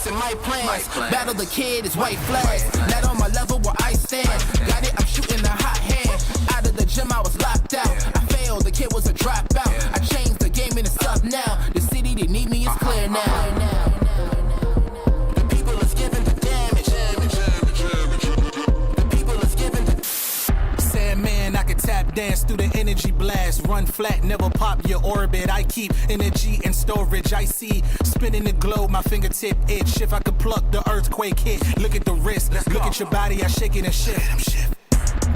and my plans. Battle the kid is white flags. Not on my level where I stand. Got it, I'm shooting a hot hand. Out of the gym, I was locked out. I failed, the kid was a dropout. I changed the game and it's up now. The city that need me is clear now. The people is giving the damage. The people is giving the... Sandman, I can tap dance through the energy blast. Run flat, never pop your orbit. I keep energy in storage. I see spinning the globe, my fingertip itch. If I could pluck the earthquake hit, look at the wrist, look at your body, I shake it and shift.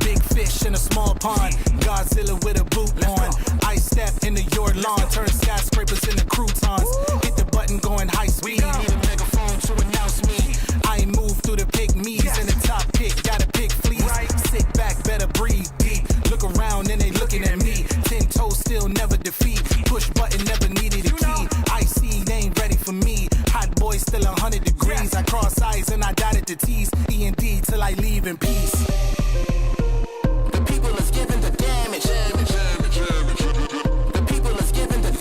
Big fish in a small pond, Godzilla with a boot on. I step into your lawn, turn skyscrapers into croutons. Hit the button going high speed, need a megaphone to announce me. I move through the pygmies in the top pick, gotta pick fleas. Sit back, better breathe deep. Look around and they looking at me. 10 toes still never defeat. Push button never needed a key. I see they ain't ready for me. Hot boy still 100 degrees. I cross eyes and I dotted the T's. E&D till I leave in peace. The people is giving the damage. The people is giving the...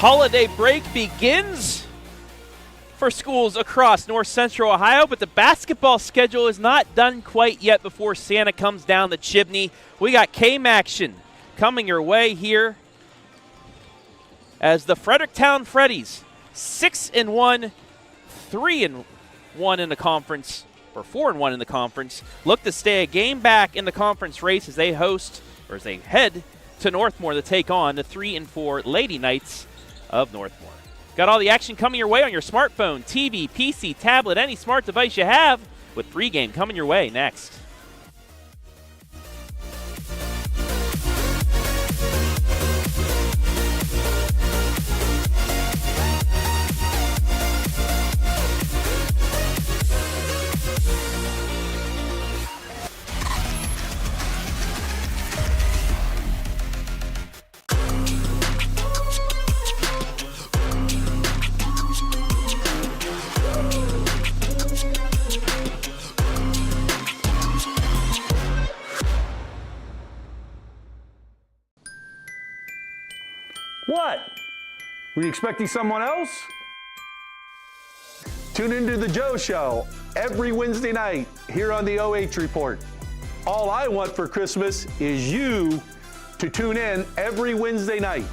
Holiday break begins for schools across north central Ohio, but the basketball schedule is not done quite yet before Santa comes down the chimney. We got KMAC action coming your way here as the Fredericktown Freddies 6-1, 3-1 in the conference, or 4-1 in the conference, look to stay a game back in the conference race as they host, or as they head to Northmor to take on the 3-4 Lady Knights of Northmor. Got all the action coming your way on your smartphone, TV, PC, tablet, any smart device you have, with Pregame coming your way next. What? Were you expecting someone else? Tune into the Joe Show every Wednesday night here on the OH Report. All I want for Christmas is you to tune in every Wednesday night.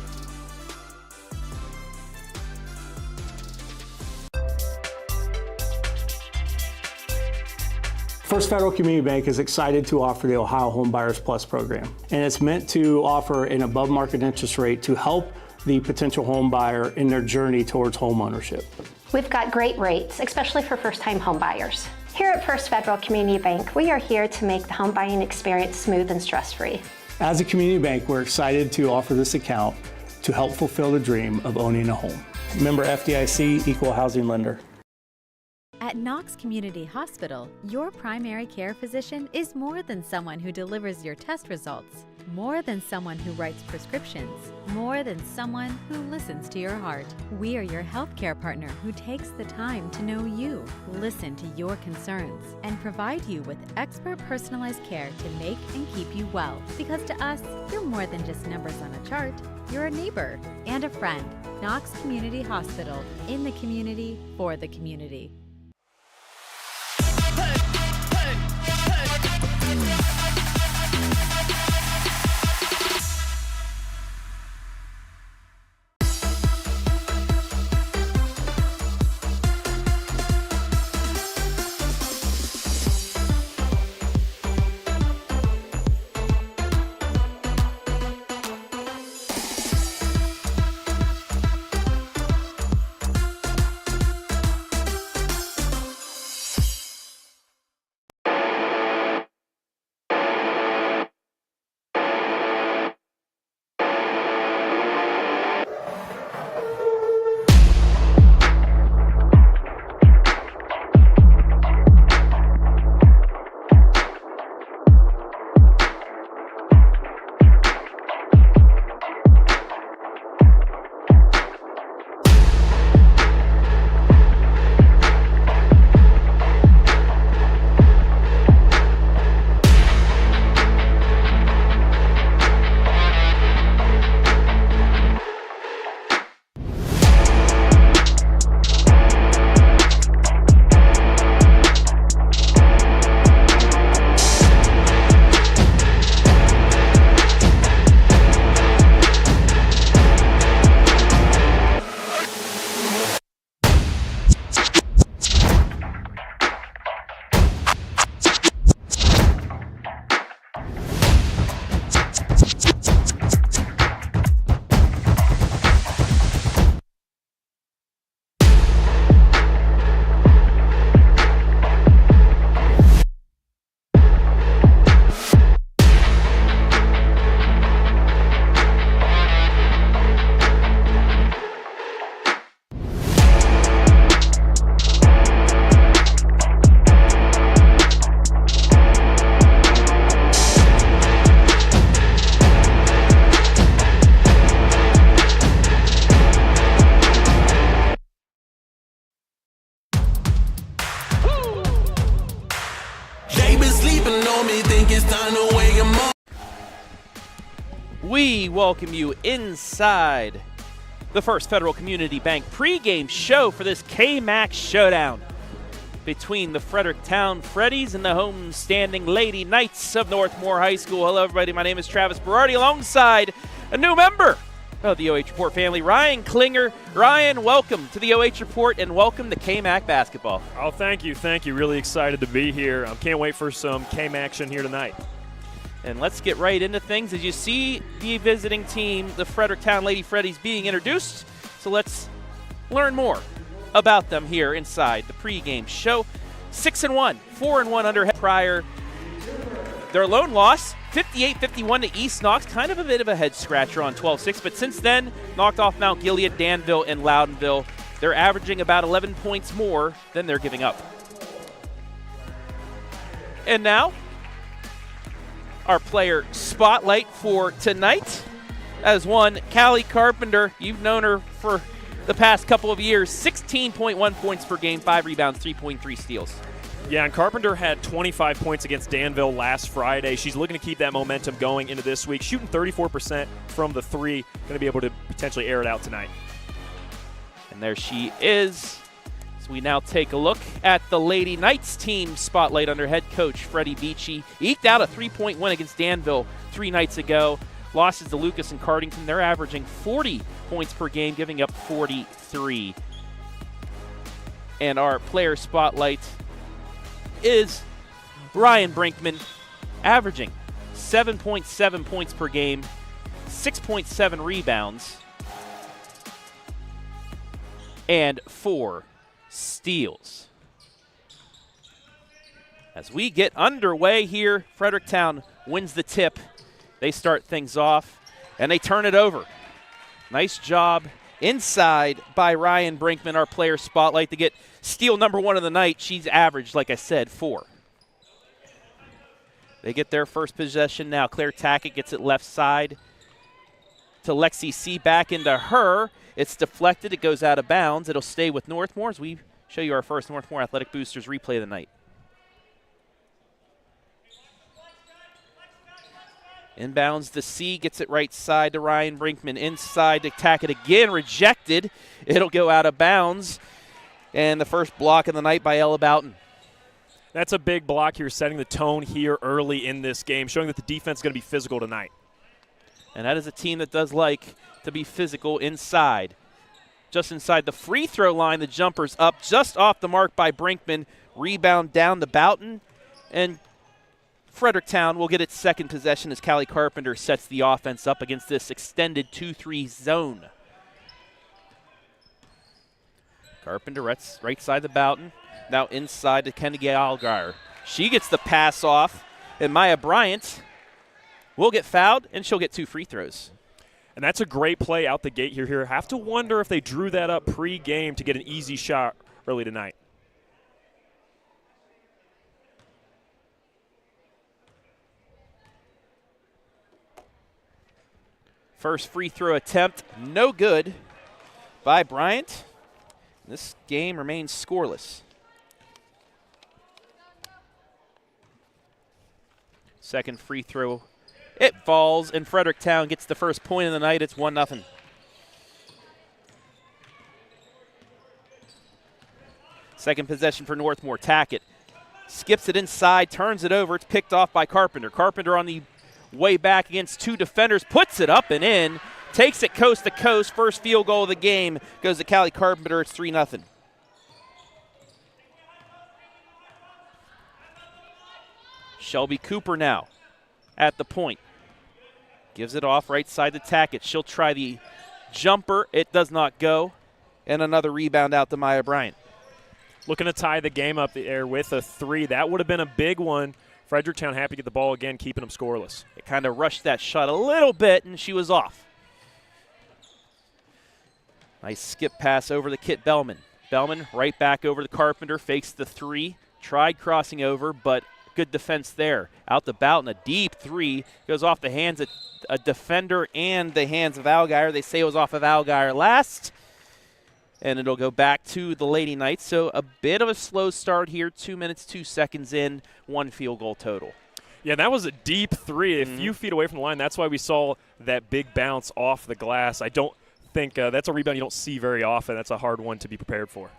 First Federal Community Bank is excited to offer the Ohio Home Buyers Plus program, and it's meant to offer an above market interest rate to help the potential home buyer in their journey towards home ownership. We've got great rates, especially for first-time home buyers. Here at First Federal Community Bank, we are here to make the home buying experience smooth and stress-free. As a community bank, we're excited to offer this account to help fulfill the dream of owning a home. Member FDIC, Equal Housing Lender. At Knox Community Hospital, your primary care physician is more than someone who delivers your test results, more than someone who writes prescriptions, more than someone who listens to your heart. We are your healthcare partner who takes the time to know you, listen to your concerns, and provide you with expert personalized care to make and keep you well. Because to us, you're more than just numbers on a chart. You're a neighbor and a friend. Knox Community Hospital, in the community, for the community. We welcome you inside the First Federal Community Bank pregame show for this KMAC showdown between the Fredericktown Freddies and the homestanding Lady Knights of Northmor High School. Hello, everybody. My name is Travis Berardi, alongside a new member of the OH Report family, Ryan Klinger. Ryan, welcome to the OH Report and welcome to KMAC basketball. Oh, thank you. Thank you. Really excited to be here. I can't wait for some KMAC action here tonight. And let's get right into things. As you see the visiting team, the Fredericktown Lady Freddies, being introduced. So let's learn more about them here inside the pregame show. 6-1, 4-1 under prior. Their lone loss, 58-51 to East Knox. Kind of a bit of a head scratcher on 12-6, but since then, knocked off Mount Gilead, Danville, and Loudonville. They're averaging about 11 points more than they're giving up. And now, our player spotlight for tonight as one, Cally Carpenter. You've known her for the past couple of years. 16.1 points per game, 5 rebounds, 3.3 steals. Yeah, and Carpenter had 25 points against Danville last Friday. She's looking to keep that momentum going into this week, shooting 34% from the three. Going to be able to potentially air it out tonight. And there she is. So we now take a look at the Lady Knights team spotlight under head coach Freddie Beachy. Eked out a 3-point win against Danville 3 nights ago. Losses to Lucas and Cardington. They're averaging 40 points per game, giving up 43. And our player spotlight is Ryann Brinkman, averaging 7.7 points per game, 6.7 rebounds, and 4 steals. As we get underway here, Fredericktown wins the tip. They start things off, and they turn it over. Nice job inside by Ryann Brinkman, our player spotlight, to get steal number 1 of the night. She's averaged, like I said, 4. They get their first possession now. Claire Tackett gets it left side to Lexi C. Back into her. It's deflected. It goes out of bounds. It'll stay with Northmor as we show you our first Northmor Athletic Boosters replay of the night. Inbounds the C, gets it right side to Ryann Brinkman. Inside to Tackett again, rejected. It'll go out of bounds. And the first block of the night by Ella Boughton. That's a big block here, setting the tone here early in this game, showing that the defense is going to be physical tonight. And that is a team that does like to be physical inside. Just inside the free throw line, the jumper's up just off the mark by Brinkman. Rebound down to Boughton. And Fredericktown will get its second possession as Cally Carpenter sets the offense up against this extended 2-3 zone. Carpenter right side to Boughton. Now inside to Kennedy Allgaier. She gets the pass off, and Maya Bryant will get fouled, and she'll get 2 free throws. And that's a great play out the gate here. Have to wonder if they drew that up pre-game to get an easy shot early tonight. First free throw attempt, no good by Bryant. This game remains scoreless. Second free throw, it falls, and Fredericktown gets the first point of the night. It's 1-0. Second possession for Northmor. Tackett skips it inside, turns it over. It's picked off by Carpenter. Carpenter on the way back against 2 defenders, puts it up and in, takes it coast to coast. First field goal of the game goes to Cally Carpenter. It's 3-0. Shelby Cooper now at the point. Gives it off right side to Tackett. She'll try the jumper. It does not go. And another rebound out to Maya Bryant. Looking to tie the game up there with a 3. That would have been a big one. Fredericktown happy to get the ball again, keeping them scoreless. It kind of rushed that shot a little bit, and she was off. Nice skip pass over to Kit Bellman. Bellman right back over to Carpenter, fakes the 3. Tried crossing over, but good defense there. Out to Boughton, a deep 3. Goes off the hands of a defender and the hands of Allgaier. They say it was off of Allgaier last. And it'll go back to the Lady Knights. So a bit of a slow start here. 2 minutes, 2 seconds in, 1 field goal total. Yeah, that was a deep three, a few feet away from the line. That's why we saw that big bounce off the glass. I don't think that's a rebound you don't see very often. That's a hard one to be prepared for.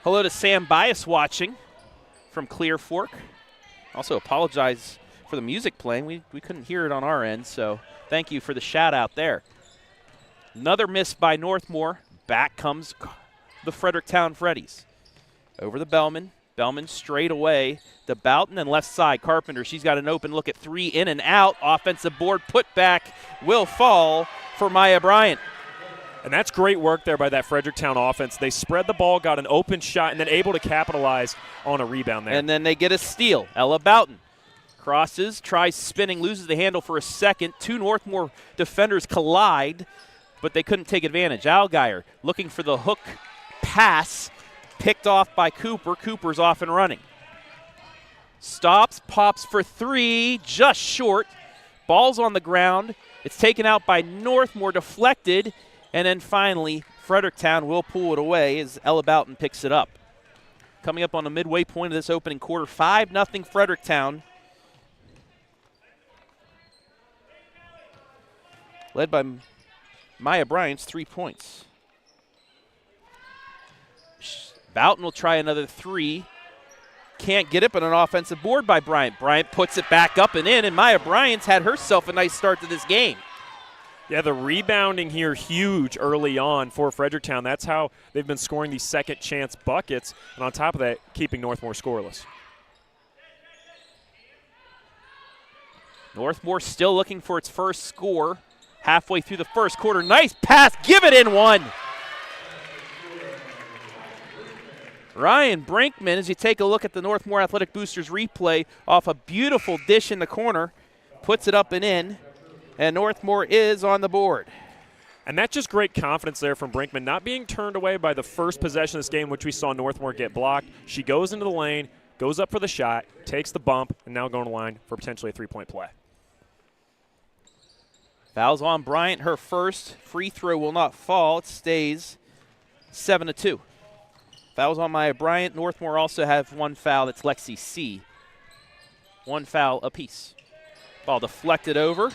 Hello to Sam Bias watching from Clear Fork. Also apologize for the music playing. We couldn't hear it on our end, so thank you for the shout out there. Another miss by Northmor. Back comes the Fredericktown Freddies. Over the Bellman. Bellman straight away. The Boughton and left side. Carpenter, she's got an open look at three, in and out. Offensive board put back will fall for Maya Bryant. And that's great work there by that Fredericktown offense. They spread the ball, got an open shot, and then able to capitalize on a rebound there. And then they get a steal. Ella Boughton crosses, tries spinning, loses the handle for a second. Two Northmor defenders collide, but they couldn't take advantage. Allgaier looking for the hook pass, picked off by Cooper. Cooper's off and running. Stops, pops for three, just short. Ball's on the ground. It's taken out by Northmor, deflected, and then finally Fredericktown will pull it away as Ella Boughton picks it up. Coming up on the midway point of this opening quarter, 5-0 Fredericktown. Led by Maya Bryant's 3 points. Boughton will try another three. Can't get it, but an offensive board by Bryant. Bryant puts it back up and in, and Maya Bryant's had herself a nice start to this game. Yeah, the rebounding here huge early on for Fredericktown. That's how they've been scoring these second chance buckets, and on top of that, keeping Northmor scoreless. Northmor still looking for its first score. Halfway through the first quarter, nice pass, give it in one. Ryann Brinkman, as you take a look at the Northmor Athletic Boosters replay, off a beautiful dish in the corner, puts it up and in, and Northmor is on the board. And that's just great confidence there from Brinkman, not being turned away by the first possession of this game, which we saw Northmor get blocked. She goes into the lane, goes up for the shot, takes the bump, and now going to line for potentially a three-point play. Fouls on Bryant, her first. Free throw will not fall. It stays 7-2. Fouls on Maya Bryant. Northmor also have one foul. That's Lexi C. One foul apiece. Ball deflected over.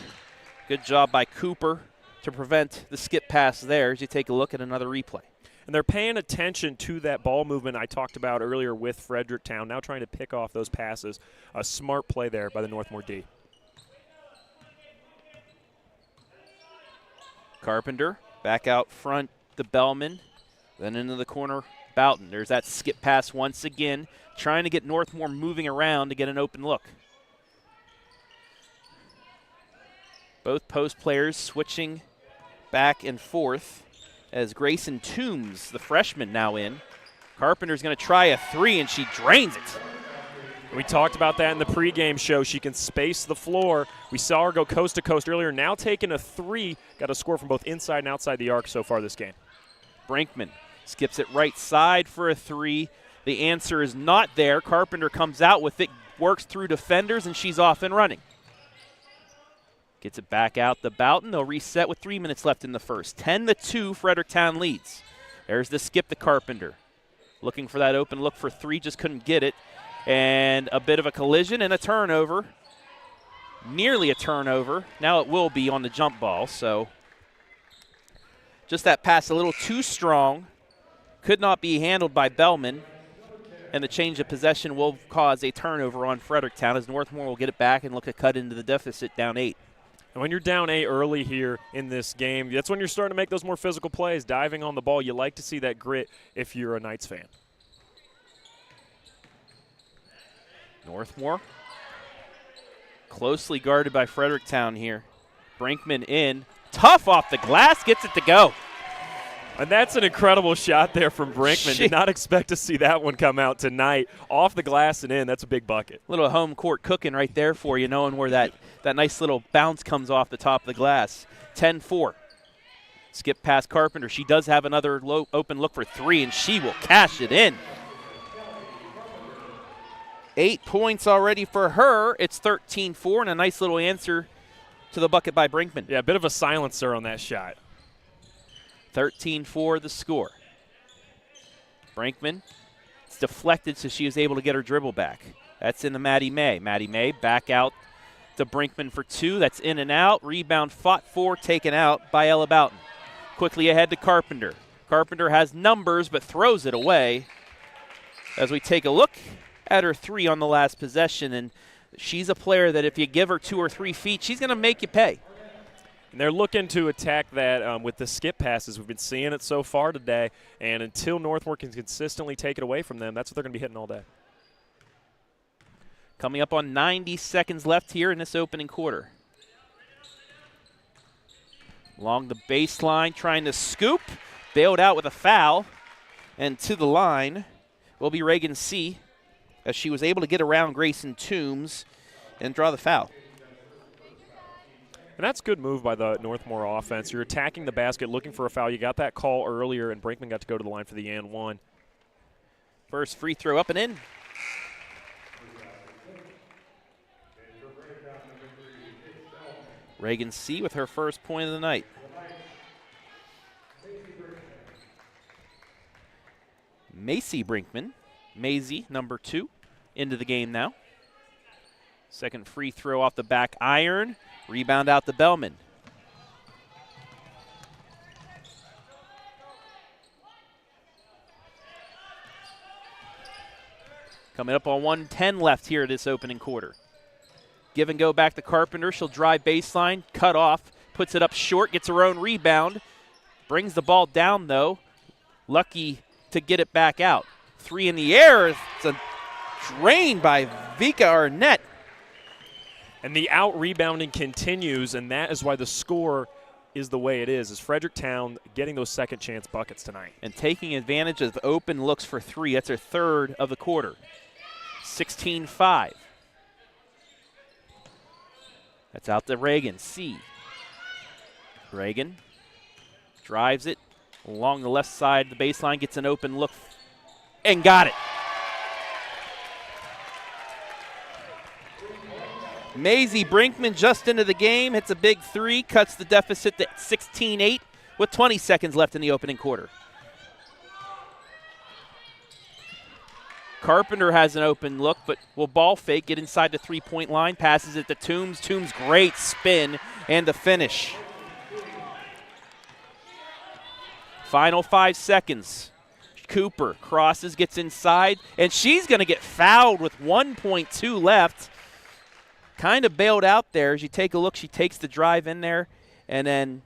Good job by Cooper to prevent the skip pass there as you take a look at another replay. And they're paying attention to that ball movement I talked about earlier with Fredericktown, now trying to pick off those passes. A smart play there by the Northmor D. Carpenter back out front, the Bellman, then into the corner, Boughton. There's that skip pass once again, trying to get Northmor moving around to get an open look. Both post players switching back and forth as Grayson Toombs, the freshman, now in. Carpenter's going to try a three, and she drains it. We talked about that in the pregame show. She can space the floor. We saw her go coast to coast earlier. Now taking a three. Got a score from both inside and outside the arc so far this game. Brinkman skips it right side for a three. The answer is not there. Carpenter comes out with it, works through defenders, and she's off and running. Gets it back out to Boughton. They'll reset with 3 minutes left in the first. 10-2, Fredericktown leads. There's the skip to Carpenter. Looking for that open look for three, just couldn't get it. And a bit of a collision and a turnover. Nearly a turnover. Now it will be on the jump ball, so just that pass a little too strong. Could not be handled by Bellman. And the change of possession will cause a turnover on Fredericktown as Northmor will get it back and look to cut into the deficit down 8. And when you're down 8 early here in this game, that's when you're starting to make those more physical plays, diving on the ball. You like to see that grit if you're a Knights fan. Northmor closely guarded by Fredericktown here. Brinkman in. Tough off the glass, gets it to go. And that's an incredible shot there from Brinkman. Did not expect to see that one come out tonight. Off the glass and in, that's a big bucket. Little home court cooking right there for you, knowing where that nice little bounce comes off the top of the glass. 10-4. Skip past Carpenter. She does have another low open look for three, and she will cash it in. 8 points already for her. It's 13-4, and a nice little answer to the bucket by Brinkman. Yeah, a bit of a silencer on that shot. 13-4 the score. Brinkman It's deflected, so she was able to get her dribble back. That's into Maddie May. Maddie May back out to Brinkman for 2. That's in and out. Rebound fought for, taken out by Ella Boughton. Quickly ahead to Carpenter. Carpenter has numbers but throws it away. As we take a look at her 3 on the last possession, and she's a player that if you give her 2 or 3 feet, she's going to make you pay. And they're looking to attack that with the skip passes. We've been seeing it so far today, and until Northmor can consistently take it away from them, that's what they're going to be hitting all day. Coming up on 90 seconds left here in this opening quarter. Along the baseline, trying to scoop. Bailed out with a foul. And to the line will be Reagan C., as she was able to get around Grayson Toombs and draw the foul. And that's a good move by the Northmor offense. You're attacking the basket, looking for a foul. You got that call earlier, and Brinkman got to go to the line for the and 1. First free throw up and in. Reagan C. with her first point of the night. Macy Brinkman, Maisie, number 2, into the game now. Second free throw off the back iron. Rebound out to Bellman. Coming up on 1:10 left here this opening quarter. Give and go back to Carpenter. She'll drive baseline, cut off, puts it up short, gets her own rebound. Brings the ball down, though. Lucky to get it back out. 3 in the air. It's a drain by Vika Arnett. And the out-rebounding continues, and that is why the score is the way it is Fredericktown getting those second-chance buckets tonight. And taking advantage of open looks for 3. That's her 3rd of the quarter. 16-5. That's out to Reagan C. Reagan drives it along the left side of the baseline, gets an open look, and got it. Maisie Brinkman just into the game, hits a big 3, cuts the deficit to 16-8 with 20 seconds left in the opening quarter. Carpenter has an open look, but will ball fake, get inside the 3-point line, passes it to Toombs. Toombs, great spin and the finish. Final 5 seconds. Cooper crosses, gets inside, and she's going to get fouled with 1.2 left. Kind of bailed out there. As you take a look, she takes the drive in there and then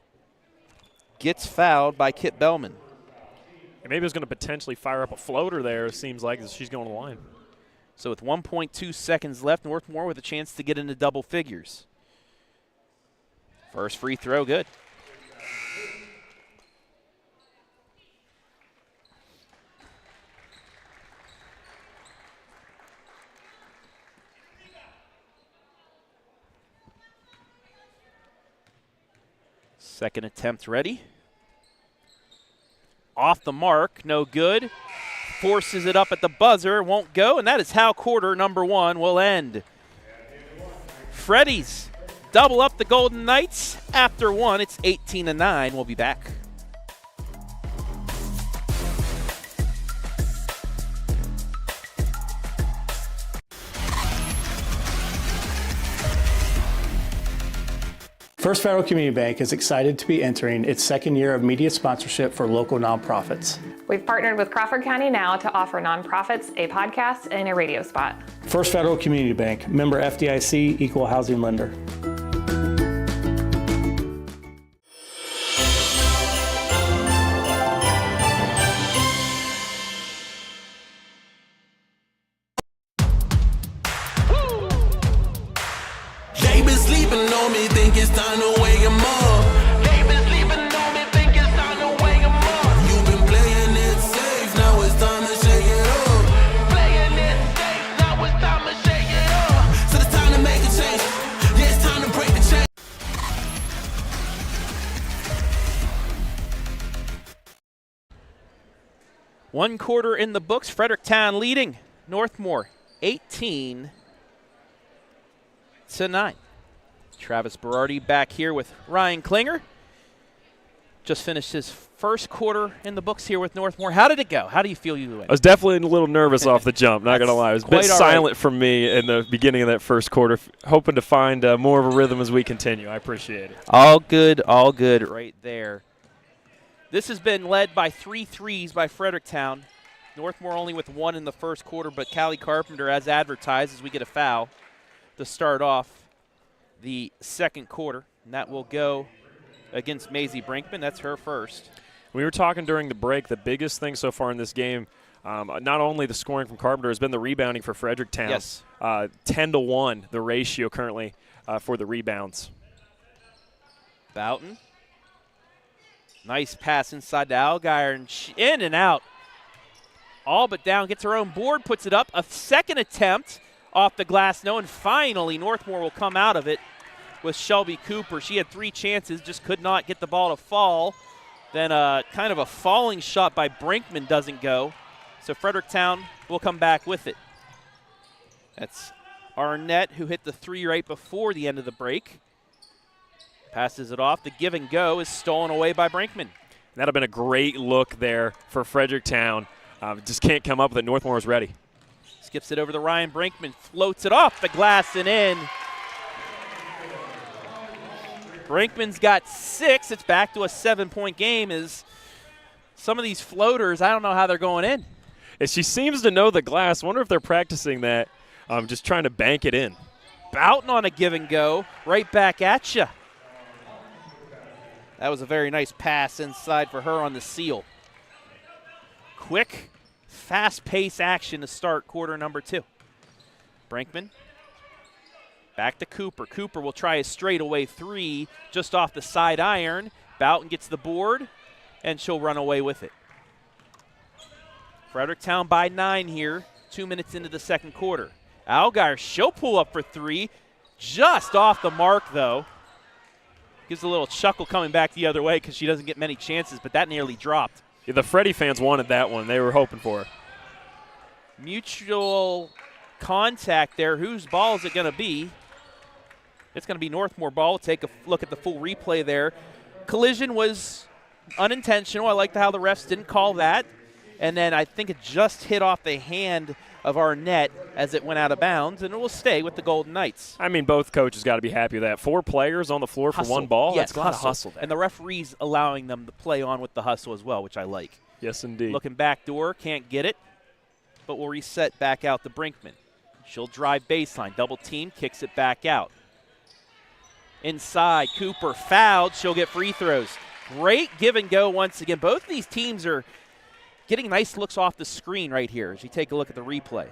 gets fouled by Kit Bellman. And maybe it was going to potentially fire up a floater there, it seems like, as she's going to the line. So with 1.2 seconds left, Northmor with a chance to get into double figures. First free throw, good. Second attempt ready. Off the mark, no good. Forces it up at the buzzer, won't go, and that is how quarter number 1 will end. Freddies double up the Golden Knights. After 1, it's 18-9. We'll be back. First Federal Community Bank is excited to be entering its 2nd year of media sponsorship for local nonprofits. We've partnered with Crawford County Now to offer nonprofits a podcast and a radio spot. First Federal Community Bank, member FDIC, equal housing lender. They been sleeping on me, think it's time to wake 'em up. They been sleeping on me, think it's time to wake 'em up. You've been playing it safe, now it's time to shake it up. Playing it safe, now it's time to shake it up. So it's time to make a change, yeah, it's time to break the chain. One quarter in the books, Fredericktown leading Northmor 18-9. Travis Berardi back here with Ryan Klinger. just finished his first quarter in the books here with Northmor. How did it go? How do you feel you win? I was definitely a little nervous off the jump, not going to lie. It was a bit silent from me in the beginning of that first quarter, hoping to find more of a rhythm as we continue. I appreciate it. All good right there. This has been led by 3 threes by Fredericktown. Northmor only with 1 in the first quarter, but Cally Carpenter, as advertised, as we get a foul to start off the second quarter. And that will go against Maisie Brinkman. That's her first. We were talking during the break, the biggest thing so far in this game, not only the scoring from Carpenter, has been the rebounding for Fredericktown. Yes. 10-1, the ratio currently for the rebounds. Boughton. Nice pass inside to Allgaier, and in and out. All but down, gets her own board, puts it up. A second attempt off the glass, no, and finally Northmor will come out of it with Shelby Cooper. She had 3 chances, just could not get the ball to fall. Then kind of a falling shot by Brinkman doesn't go. So Fredericktown will come back with it. That's Arnett, who hit the 3 right before the end of the break. Passes it off. The give and go is stolen away by Brinkman. That would have been a great look there for Fredericktown. Just can't come up with it. Northmor is ready. Skips it over to Ryann Brinkman. Floats it off the glass and in. Brinkman's got 6. It's back to a 7-point game. As some of these floaters, I don't know how they're going in. And she seems to know the glass. Wonder if they're practicing that, just trying to bank it in. Boughton on a give and go. Right back at you. That was a very nice pass inside for her on the seal. Quick, fast-paced action to start quarter number 2. Brinkman. Back to Cooper. Cooper will try a straightaway 3 just off the side iron. Boughton gets the board, and she'll run away with it. Fredericktown by 9 here, 2 minutes into the second quarter. Allgaier, she'll pull up for 3. Just off the mark, though. Gives a little chuckle coming back the other way because she doesn't get many chances, but that nearly dropped. Yeah, the Freddie fans wanted that one. They were hoping for it. Mutual contact there. Whose ball is it going to be? It's going to be Northmor ball. We'll take a look at the full replay there. Collision was unintentional. I like how the refs didn't call that. And then I think it just hit off the hand of Arnett as it went out of bounds, and it will stay with the Golden Knights. I mean, both coaches got to be happy with that. 4 players on the floor for one ball. Yes, that's a lot of hustle there. And the referees allowing them to play on with the hustle as well, which I like. Yes, indeed. Looking back door, can't get it, but will reset back out to Brinkman. She'll drive baseline, double team, kicks it back out. Inside, Cooper fouled. She'll get free throws. Great give and go once again. Both of these teams are getting nice looks off the screen right here as you take a look at the replay.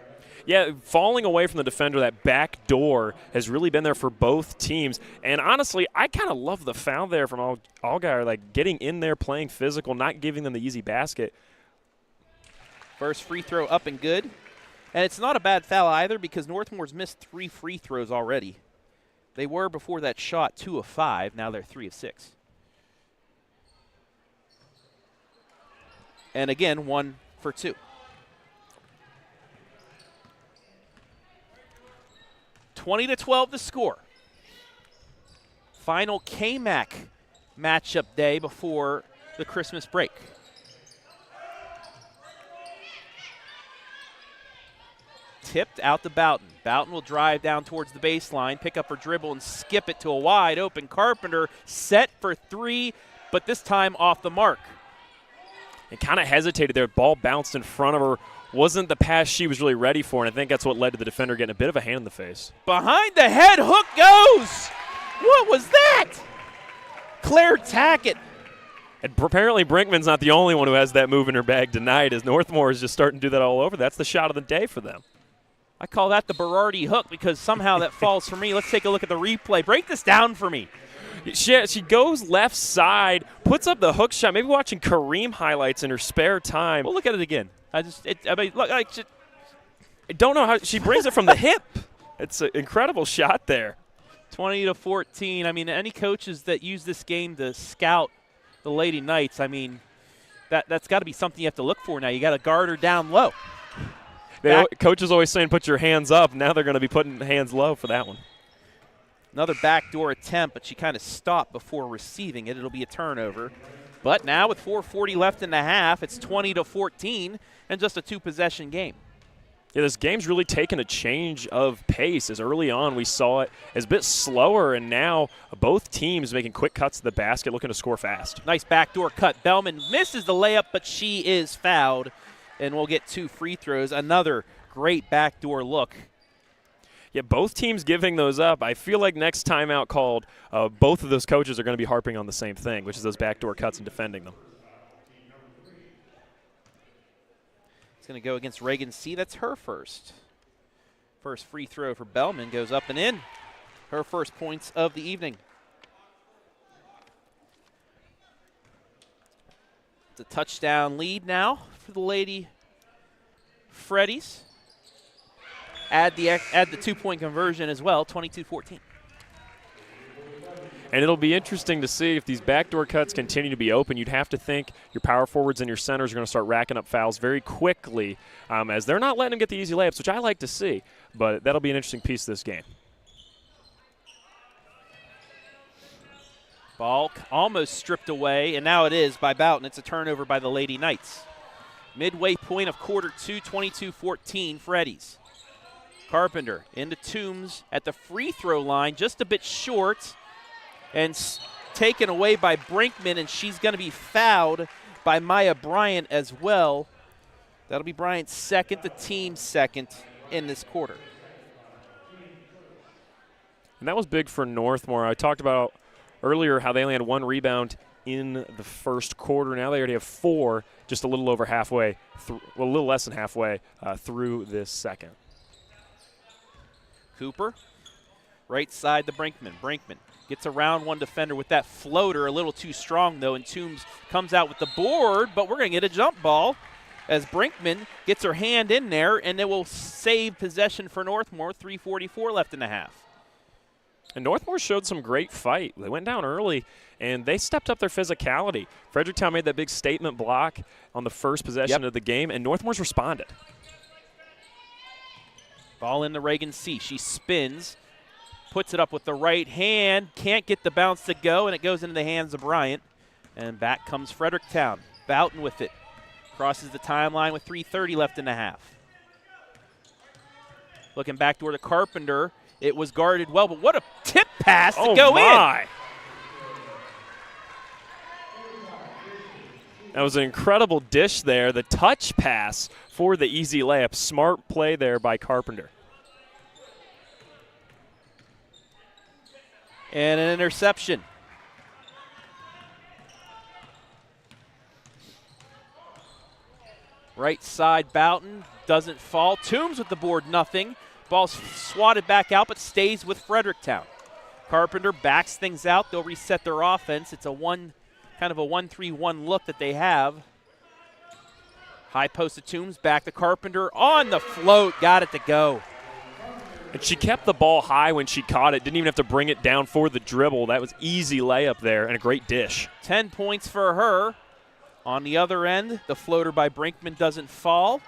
Yeah, falling away from the defender, that back door has really been there for both teams. And honestly, I kind of love the foul there from Allgaier, like getting in there, playing physical, not giving them the easy basket. First free throw up and good. And it's not a bad foul either because Northmore's missed 3 free throws already. They were before that shot 2 of 5. Now they're 3 of 6. And again, 1 for 2. 20-12 the score. Final KMAC matchup day before the Christmas break. Tipped out to Boughton. Boughton will drive down towards the baseline, pick up her dribble, and skip it to a wide open Carpenter. Set for 3, but this time off the mark. And kind of hesitated there. Ball bounced in front of her. Wasn't the pass she was really ready for, and I think that's what led to the defender getting a bit of a hand in the face. Behind the head, hook goes! What was that? Claire Tackett. And apparently Brinkman's not the only one who has that move in her bag tonight, as Northmor is just starting to do that all over. That's the shot of the day for them. I call that the Berardi hook because somehow that falls for me. Let's take a look at the replay. Break this down for me. She goes left side, puts up the hook shot, maybe watching Kareem highlights in her spare time. We'll look at it again. I don't know how she brings it from the hip. It's an incredible shot there. 20-14. I mean, any coaches that use this game to scout the Lady Knights, I mean, that's got to be something you have to look for now. You got to guard her down low. Coaches always saying put your hands up. Now they're going to be putting hands low for that one. Another backdoor attempt, but she kind of stopped before receiving it. It'll be a turnover. But now with 4:40 left in the half, it's 20-14 and just a 2-possession game. Yeah, this game's really taken a change of pace. As early on we saw it as a bit slower, and now both teams making quick cuts to the basket, looking to score fast. Nice backdoor cut. Bellman misses the layup, but she is fouled, and we'll get 2 free throws. Another great backdoor look. Yeah, both teams giving those up. I feel like next timeout called, both of those coaches are going to be harping on the same thing, which is those backdoor cuts and defending them. It's going to go against Reagan C. That's her first. First free throw for Bellman goes up and in. Her first points of the evening. It's a touchdown lead now for the Lady Freddies. Add the 2-point conversion as well, 22-14. And it'll be interesting to see if these backdoor cuts continue to be open. You'd have to think your power forwards and your centers are going to start racking up fouls very quickly, as they're not letting them get the easy layups, which I like to see. But that'll be an interesting piece of this game. Ball almost stripped away, and now it is by Boughton. It's a turnover by the Lady Knights. Midway point of quarter 2, 22-14, Freddies. Carpenter into Toombs at the free throw line, just a bit short, and taken away by Brinkman, and she's going to be fouled by Maya Bryant as well. That'll be Bryant's second, the team's second in this quarter. And that was big for Northmor. I talked about earlier how they only had 1 rebound in the first quarter. Now they already have 4, just a little over halfway, a little less than halfway through this second. Cooper, right side to Brinkman. Brinkman gets around one defender with that floater, a little too strong though, and Toombs comes out with the board, but we're going to get a jump ball as Brinkman gets her hand in there, and it will save possession for Northmor. 3:44 left in the half. And Northmor showed some great fight. They went down early, and they stepped up their physicality. Fredericktown made that big statement block on the first possession of the game, and Northmor's responded. Ball in the Reagan C. She spins, puts it up with the right hand, can't get the bounce to go, and it goes into the hands of Bryant. And back comes Fredericktown. Boughton with it. Crosses the timeline with 3:30 left in the half. Looking back toward the Carpenter. It was guarded well, but what a tip pass to go in. That was an incredible dish there. The touch pass for the easy layup. Smart play there by Carpenter. And an interception. Right side, Boughton doesn't fall. Toombs with the board, nothing. Ball's swatted back out, but stays with Fredericktown. Carpenter backs things out. They'll reset their offense. It's a kind of a 1-3-1 look that they have. High post to Toombs, back to Carpenter on the float, got it to go. And she kept the ball high when she caught it. Didn't even have to bring it down for the dribble. That was easy layup there and a great dish. 10 points for her. On the other end, the floater by Brinkman doesn't fall.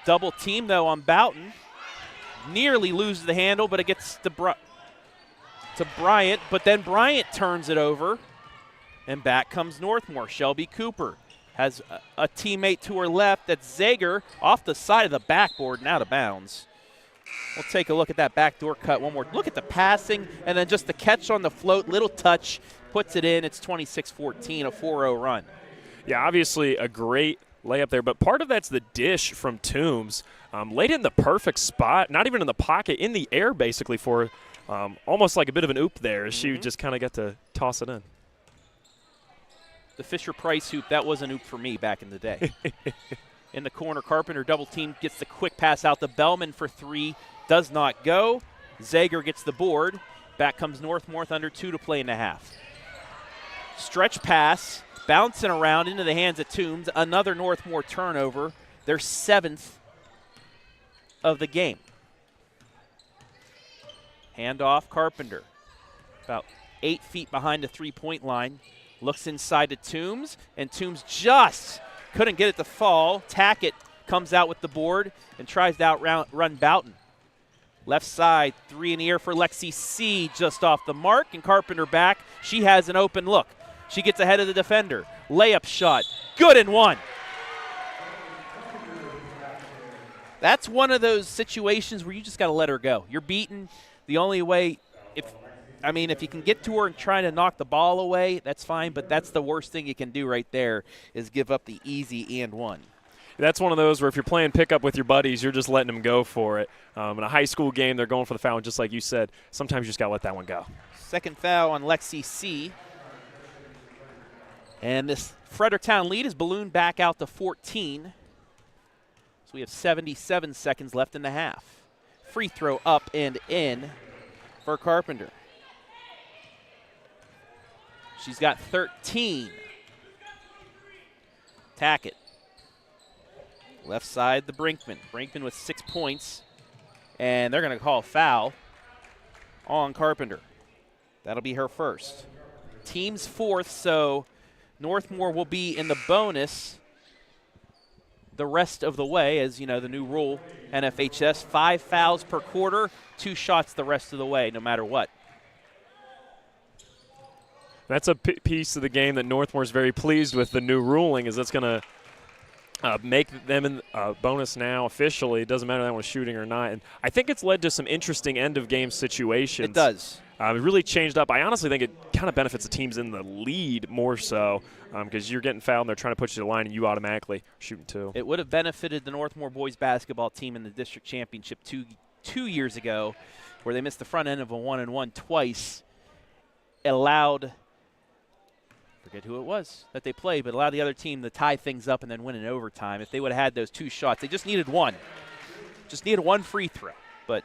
Double team, though, on Boughton. Nearly loses the handle, but it gets to Bryant. But then Bryant turns it over, and back comes Northmor. Shelby Cooper has a teammate to her left. That's Zager off the side of the backboard and out of bounds. We'll take a look at that backdoor cut one more. Look at the passing, and then just the catch on the float, little touch, puts it in. It's 26-14, a 4-0 run. Yeah, obviously a great layup there, but part of that's the dish from Toombs. Laid it in the perfect spot, not even in the pocket, in the air basically for almost like a bit of an oop there as she just kind of got to toss it in. The Fisher-Price hoop, that was an oop for me back in the day. In the corner, Carpenter double team, gets the quick pass out to Bellman for 3, does not go. Zager gets the board. Back comes Northmor, under 2 to play in the half. Stretch pass, bouncing around into the hands of Toombs. Another Northmor turnover, their 7th of the game. Handoff, Carpenter. About 8 feet behind the three-point line. Looks inside to Toombs, and Toombs just couldn't get it to fall. Tackett comes out with the board and tries to outrun Boughton. Left side, 3 in the air for Lexi C, just off the mark, and Carpenter back. She has an open look. She gets ahead of the defender. layup shot. Good and one. That's one of those situations where you just got to let her go. You're beaten. The only way, if you can get to her and try to knock the ball away, that's fine, but that's the worst thing you can do right there is give up the easy and one. That's one of those where if you're playing pickup with your buddies, you're just letting them go for it. In a high school game, they're going for the foul, and just like you said, sometimes you just got to let that one go. Second foul on Lexi C. And this Fredericktown lead is ballooned back out to 14. So we have 77 seconds left in the half. Free throw up and in for Carpenter. She's got 13. Tackett. Left side, the Brinkman. Brinkman with 6 points. And they're going to call a foul on Carpenter. That'll be her first. Team's fourth, so Northmor will be in the bonus the rest of the way, as you know, the new rule, NFHS, 5 fouls per quarter, 2 shots the rest of the way, no matter what. That's a piece of the game that Northmor is very pleased with, the new ruling, is that's going to make them in bonus now officially. It doesn't matter that one's shooting or not. And I think it's led to some interesting end-of-game situations. It does. It really changed up. I honestly think it kind of benefits the teams in the lead more so because you're getting fouled and they're trying to put you to the line and you automatically shooting 2. It would have benefited the Northmor boys basketball team in the district championship two years ago where they missed the front end of a 1-and-1 twice. It allowed – forget who it was that they played, but allowed the other team to tie things up and then win in overtime. If they would have had those 2 shots, they just needed one. Just needed one free throw. But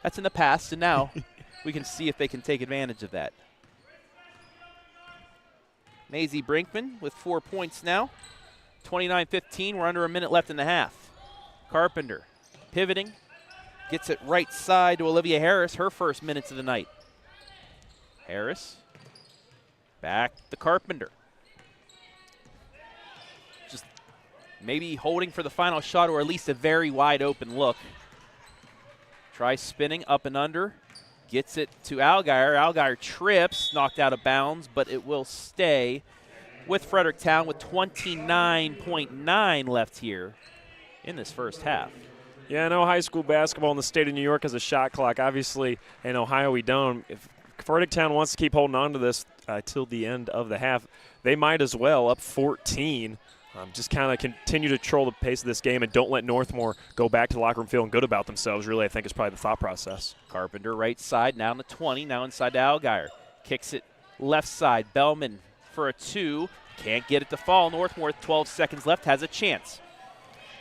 that's in the past, and now we can see if they can take advantage of that. Maisie Brinkman with 4 points now. 29-15. We're under a minute left in the half. Carpenter pivoting. Gets it right side to Olivia Harris, her first minutes of the night. Harris. Back to Carpenter. Just maybe holding for the final shot or at least a very wide open look. Tries spinning up and under. Gets it to Allgaier. Allgaier trips, knocked out of bounds, but it will stay with Fredericktown with 29.9 left here in this first half. Yeah, I know high school basketball in the state of New York has a shot clock. Obviously, in Ohio we don't. If Fredericktown wants to keep holding on to this till the end of the half, they might as well, up 14. Just kind of continue to control the pace of this game and don't let Northmor go back to the locker room feeling good about themselves, really, I think is probably the thought process. Carpenter right side, now in the 20, now inside to Allgaier. Kicks it left side. Bellman for a 2. Can't get it to fall. Northmor, 12 seconds left, has a chance.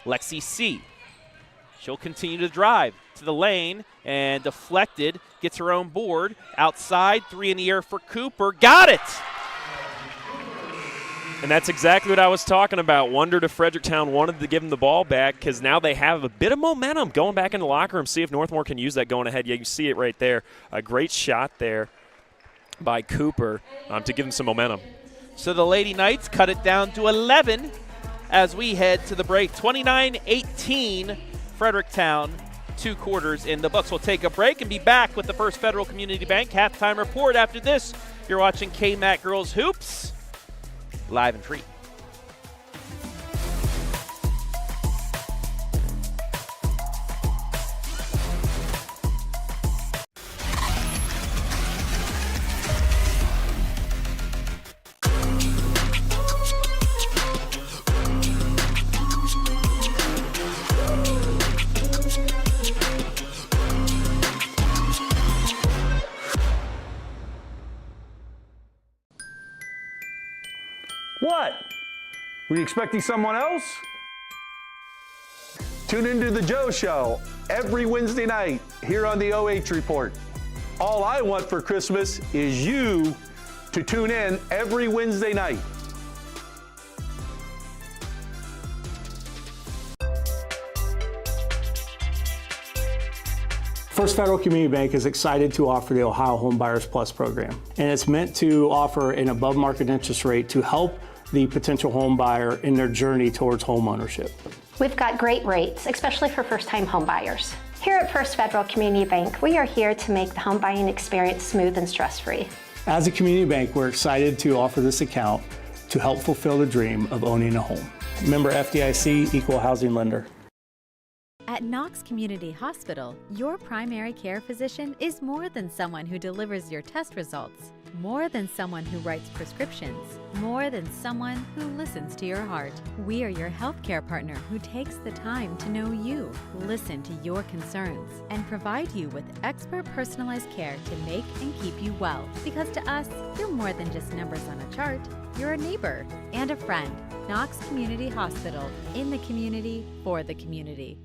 Lexi C. She'll continue to drive to the lane and deflected. Gets her own board. Outside, 3 in the air for Cooper. Got it! And that's exactly what I was talking about. Wondered if Fredericktown wanted to give them the ball back because now they have a bit of momentum going back in the locker room. See if Northmor can use that going ahead. Yeah, you see it right there. A great shot there by Cooper to give them some momentum. So the Lady Knights cut it down to 11 as we head to the break. 29-18, Fredericktown, 2 quarters in the books. We'll take a break and be back with the First Federal Community Bank halftime report. After this, you're watching KMAC Girls Hoops live and free. What? Were you expecting someone else? Tune into the Joe Show every Wednesday night here on the OH Report. All I want for Christmas is you to tune in every Wednesday night. First Federal Community Bank is excited to offer the Ohio Home Buyers Plus program, and it's meant to offer an above-market interest rate to help the potential home buyer in their journey towards home ownership. We've got great rates, especially for first-time home buyers. Here at First Federal Community Bank, we are here to make the home buying experience smooth and stress-free. As a community bank, we're excited to offer this account to help fulfill the dream of owning a home. Member FDIC, Equal Housing Lender. At Knox Community Hospital, your primary care physician is more than someone who delivers your test results, more than someone who writes prescriptions, more than someone who listens to your heart. We are your healthcare partner who takes the time to know you, listen to your concerns, and provide you with expert personalized care to make and keep you well. Because to us, you're more than just numbers on a chart. You're a neighbor and a friend. Knox Community Hospital, in the community, for the community.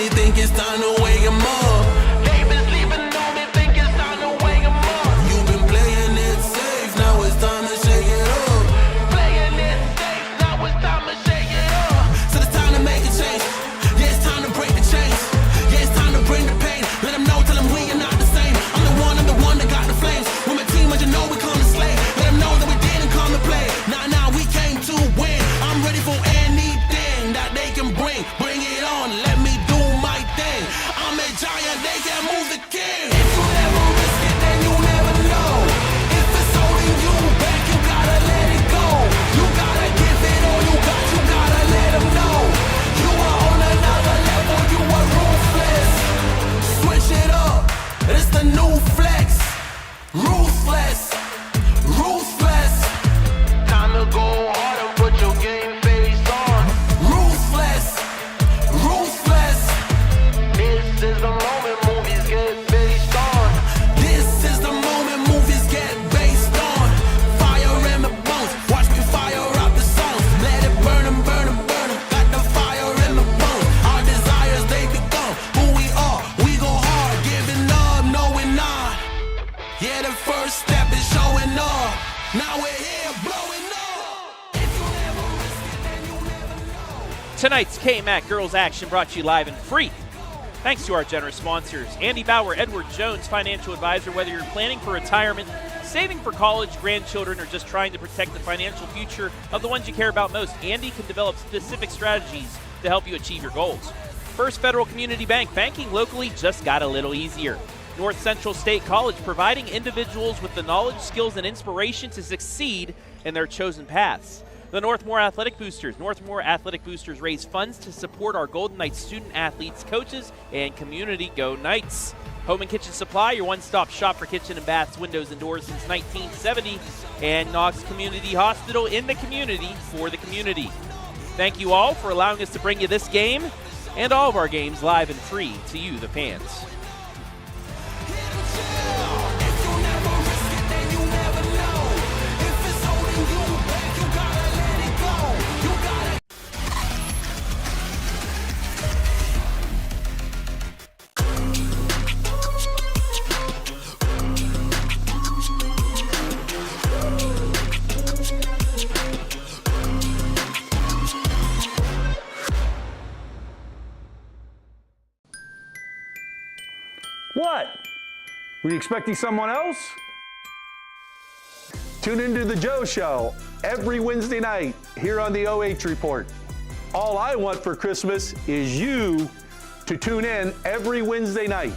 Think it's time to wake 'em up. They been sleeping on me, think it's time to wake 'em up. You've been playing it safe, now it's time to shake it up. Playing it safe, now it's time to shake it up. So it's time to make a change. Yeah, it's time to break the chains. Yeah, it's time to bring the pain. Let them know, tell them we are not the same. I'm the one that got the flames. With my team, you know we come to slay. Let them know that we didn't come to play. Nah, we came to win. I'm ready for anything that they can bring. Bring it on, let me do my thing. I'm a giant, they can't move the king. If you never risk it, then you never know. If it's holding you back, you gotta let it go. You gotta give it all you got, you gotta let them know. You are on another level, you are ruthless. Switch it up, it's the new flex. Ruthless, ruthless. Time to go hard and put your game face on. Ruthless, ruthless. This is the moment movies get based on. This is the moment movies get based on. Fire in the bones, watch me fire out the songs. Let it burn 'em, burn 'em, burn 'em. Got the fire in the bones. Our desires, they become who we are. We go hard, giving up, no we're not. Yeah, the first step is showing up. Now we're here, blowing up. If you never risk it, then you never know. Tonight's KMAC Girls Action brought to you live and free. Thanks to our generous sponsors, Andy Bauer, Edward Jones, financial advisor. Whether you're planning for retirement, saving for college, grandchildren, or just trying to protect the financial future of the ones you care about most, Andy can develop specific strategies to help you achieve your goals. First Federal Community Bank, banking locally just got a little easier. North Central State College, providing individuals with the knowledge, skills, and inspiration to succeed in their chosen paths. The Northmor Athletic Boosters. Northmor Athletic Boosters raise funds to support our Golden Knights student athletes, coaches, and community. Go Knights. Home and Kitchen Supply, your one-stop shop for kitchen and baths, windows, and doors since 1970. And Knox Community Hospital, in the community, for the community. Thank you all for allowing us to bring you this game and all of our games live and free to you, the fans. What? Were you expecting someone else? Tune into the Joe Show every Wednesday night here on the OH Report. All I want for Christmas is you to tune in every Wednesday night.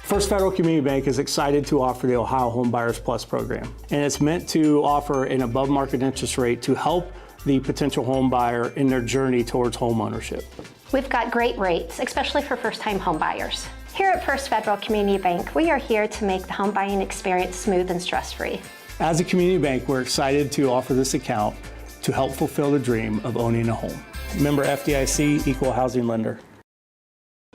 First Federal Community Bank is excited to offer the Ohio Home Buyers Plus program, and it's meant to offer an above market interest rate to help the potential home buyer in their journey towards home ownership. We've got great rates, especially for first-time home buyers. Here at First Federal Community Bank, we are here to make the home buying experience smooth and stress-free. As a community bank, we're excited to offer this account to help fulfill the dream of owning a home. Member FDIC, Equal Housing Lender.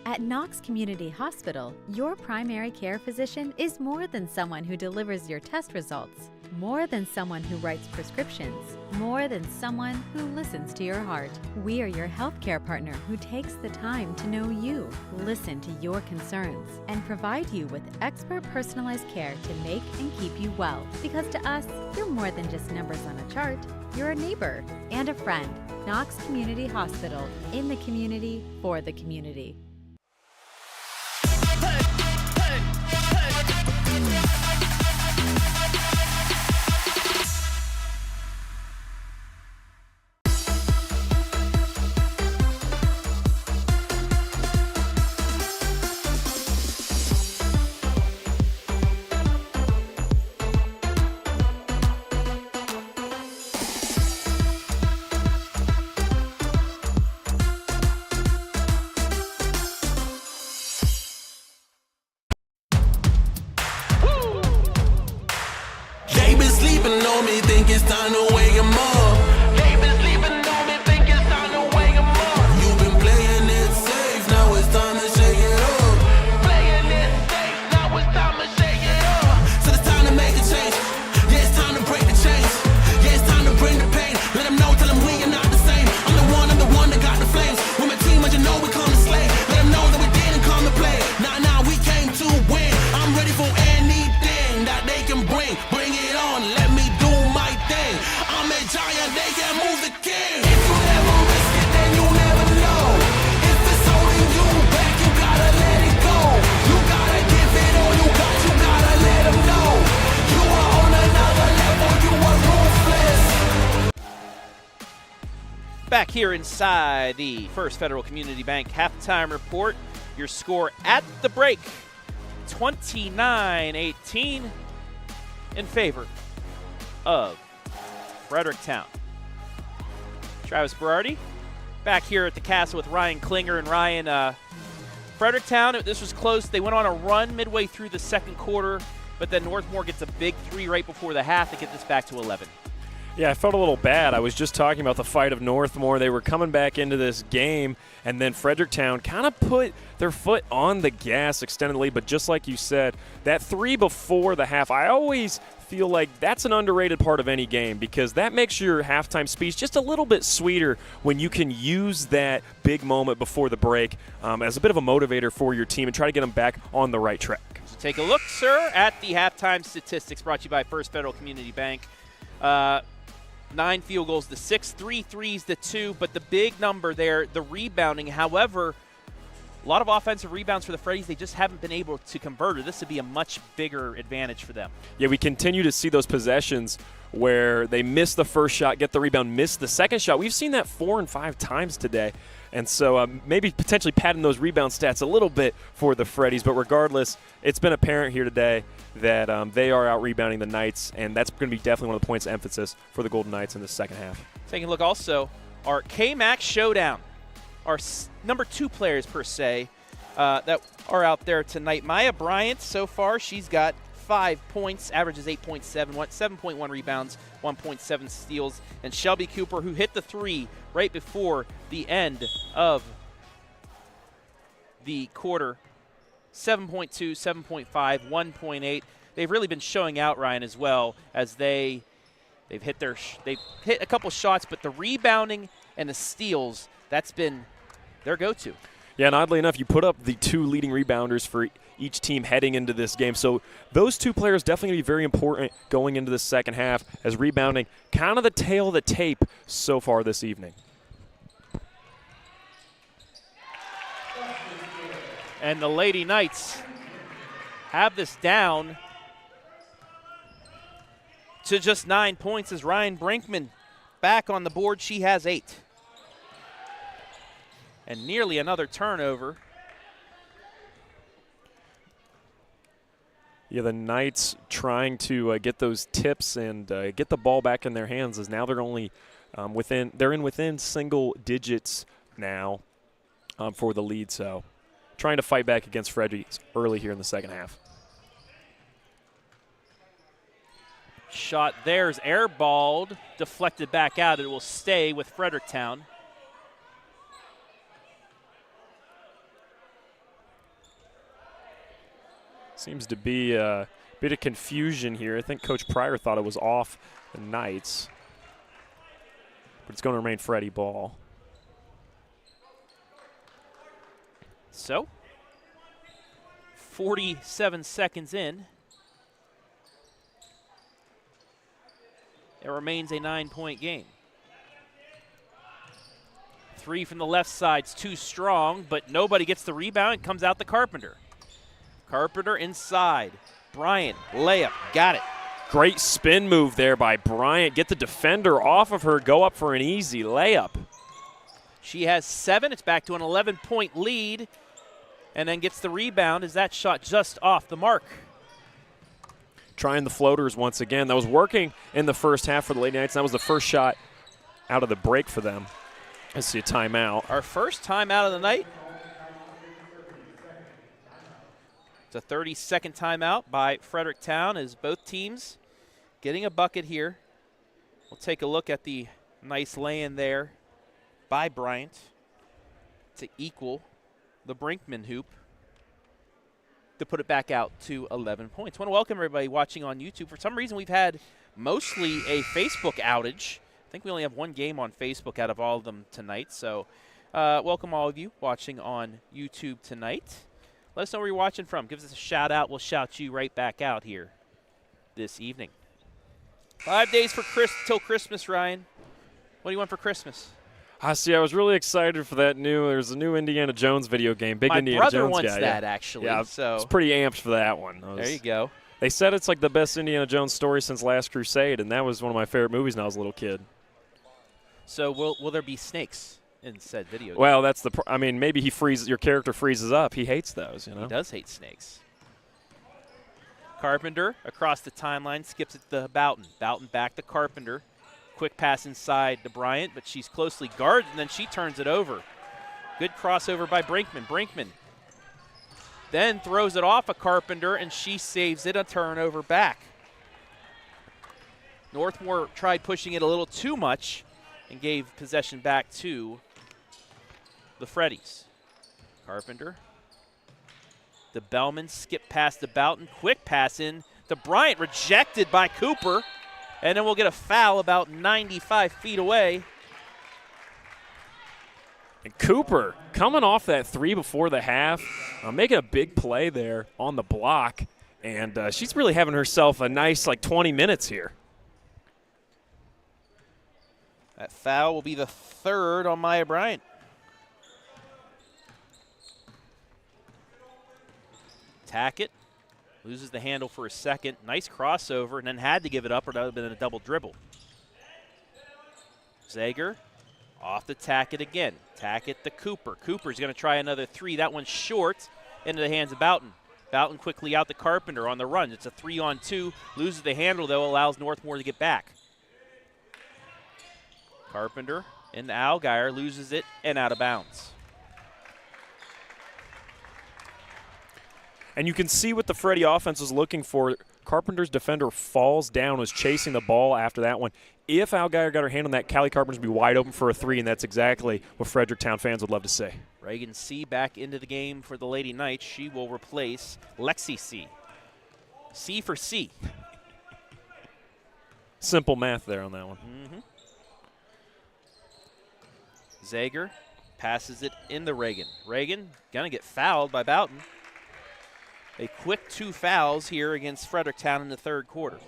At Knox Community Hospital, your primary care physician is more than someone who delivers your test results, More than someone who writes prescriptions, more than someone who listens to your heart. We are your healthcare partner who takes the time to know you, listen to your concerns, and provide you with expert personalized care to make and keep you well. Because to us, you're more than just numbers on a chart. You're a neighbor and a friend. Knox Community Hospital, in the community, for the community. Think it's time to wake 'em up. They been sleeping on me, think it's time to wake 'em up. You've been playing it safe, now it's time to shake it up. Playing it safe, now it's time to shake it up. So it's time to make a change. Yeah, it's time to break the chains. Yeah, it's time to bring the pain. Let them know, tell them we are not the same. I'm the one that got the flames. With my team, as you know, we come to slay. Let them know that we didn't come to play. Nah, we came to win. I'm ready for anything that they can bring. Bring it on, let me do my thing. I'm a giant, they can move the king. If you never risk it, then you never know. If it's holding you back, you gotta let it go. You gotta give it all you gotta let them know. You are on another level, you are ruthless. Back here inside the First Federal Community Bank halftime report. Your score at the break, 29-18 in favor of Fredericktown. Travis Berardi back here at the castle with Ryan Klinger. And Ryan, Fredericktown, this was close. They went on a run midway through the second quarter, but then Northmor gets a big three right before the half to get this back to 11. Yeah, I felt a little bad. I was just talking about the fight of Northmor. They were coming back into this game, and then Fredericktown kind of put their foot on the gas extendedly. But just like you said, that three before the half, I always feel like that's an underrated part of any game because that makes your halftime speech just a little bit sweeter when you can use that big moment before the break as a bit of a motivator for your team and try to get them back on the right track. So take a look, sir, at the halftime statistics brought to you by First Federal Community Bank. 9 field goals to 6, 3 threes to 2, but the big number there, the rebounding. However, a lot of offensive rebounds for the Freddies. They just haven't been able to convert it. This would be a much bigger advantage for them. Yeah, we continue to see those possessions where they miss the first shot, get the rebound, miss the second shot. We've seen that 4 and 5 times today. And so maybe potentially padding those rebound stats a little bit for the Freddies. But regardless, it's been apparent here today that they are out-rebounding the Knights, and that's going to be definitely one of the points of emphasis for the Golden Knights in the second half. Taking a look also, our KMAC showdown, our number 2 players per se that are out there tonight. Maya Bryant, so far, she's got 5 points, averages 8.7, 7.1 rebounds, 1.7 steals. And Shelby Cooper, who hit the 3 right before the end of the quarter, 7.2, 7.5, 1.8. They've really been showing out, Ryan, as well, as they've hit a couple shots, but the rebounding and the steals, that's been their go-to. Yeah, and oddly enough, you put up the 2 leading rebounders for each team heading into this game. So those 2 players definitely going to be very important going into the second half as rebounding kind of the tail of the tape so far this evening. And the Lady Knights have this down to just 9 points as Ryann Brinkman back on the board. She has 8. And nearly another turnover. Yeah, the Knights trying to get those tips and get the ball back in their hands as now they're only within single digits now for the lead. So trying to fight back against Freddies early here in the second half. Shot there's airballed, deflected back out. It will stay with Fredericktown. Seems to be Bit of confusion here. I think Coach Pryor thought it was off the Knights. But it's going to remain Freddie ball. So, 47 seconds in. It remains a 9-point game. 3 from the left side's too strong, but nobody gets the rebound. It comes out to Carpenter. Carpenter inside. Bryant, layup, got it. Great spin move there by Bryant. Get the defender off of her, go up for an easy layup. She has 7. It's back to an 11-point lead, and then gets the rebound as that shot just off the mark. Trying the floaters once again. That was working in the first half for the Lady Knights. That was the first shot out of the break for them. Let's see a timeout. Our first timeout of the night. It's a 30-second timeout by Fredericktown as both teams getting a bucket here. We'll take a look at the nice lay-in there by Bryant to equal the Brinkman hoop to put it back out to 11 points. I want to welcome everybody watching on YouTube. For some reason, we've had mostly a Facebook outage. I think we only have one game on Facebook out of all of them tonight. So welcome all of you watching on YouTube tonight. Let us know where you're watching from. Give us a shout out. We'll shout you right back out here this evening. 5 days till Christmas, Ryan. What do you want for Christmas? I was really excited for that there's a new Indiana Jones video game. Big Indiana Jones guy. My brother wants that, actually. Yeah, so. I was pretty amped for that one. There you go. They said it's like the best Indiana Jones story since Last Crusade, and that was one of my favorite movies when I was a little kid. So will there be snakes in said video game? Well, that's maybe your character freezes up. He hates those, He does hate snakes. Carpenter across the timeline, skips it to Boughton. Boughton back to Carpenter. Quick pass inside to Bryant, but she's closely guarded, and then she turns it over. Good crossover by Brinkman. Brinkman then throws it off of Carpenter, and she saves it, a turnover back. Northmor tried pushing it a little too much and gave possession back to the Freddies. Carpenter. The Bellman skip past to Boughton. Quick pass in to Bryant, rejected by Cooper. And then we'll get a foul about 95 feet away. And Cooper coming off that 3 before the half, making a big play there on the block. And she's really having herself a nice 20 minutes here. That foul will be the 3rd on Maya Bryant. Tackett loses the handle for a second. Nice crossover, and then had to give it up or that would have been a double dribble. Zager off the Tackett again. Tackett to Cooper. Cooper's going to try another 3. That one's short into the hands of Boughton. Boughton quickly out to Carpenter on the run. It's a 3-on-2. Loses the handle, though, allows Northmor to get back. Carpenter into Allgaier, loses it, and out of bounds. And you can see what the Freddie offense was looking for. Carpenter's defender falls down, was chasing the ball after that one. If Allgaier got her hand on that, Cally Carpenter would be wide open for a 3, and that's exactly what Fredericktown fans would love to see. Reagan C. back into the game for the Lady Knights. She will replace Lexi C. C for C. Simple math there on that one. Zager passes it into Reagan. Reagan going to get fouled by Boughton. A quick 2 fouls here against Fredericktown in the 3rd quarter.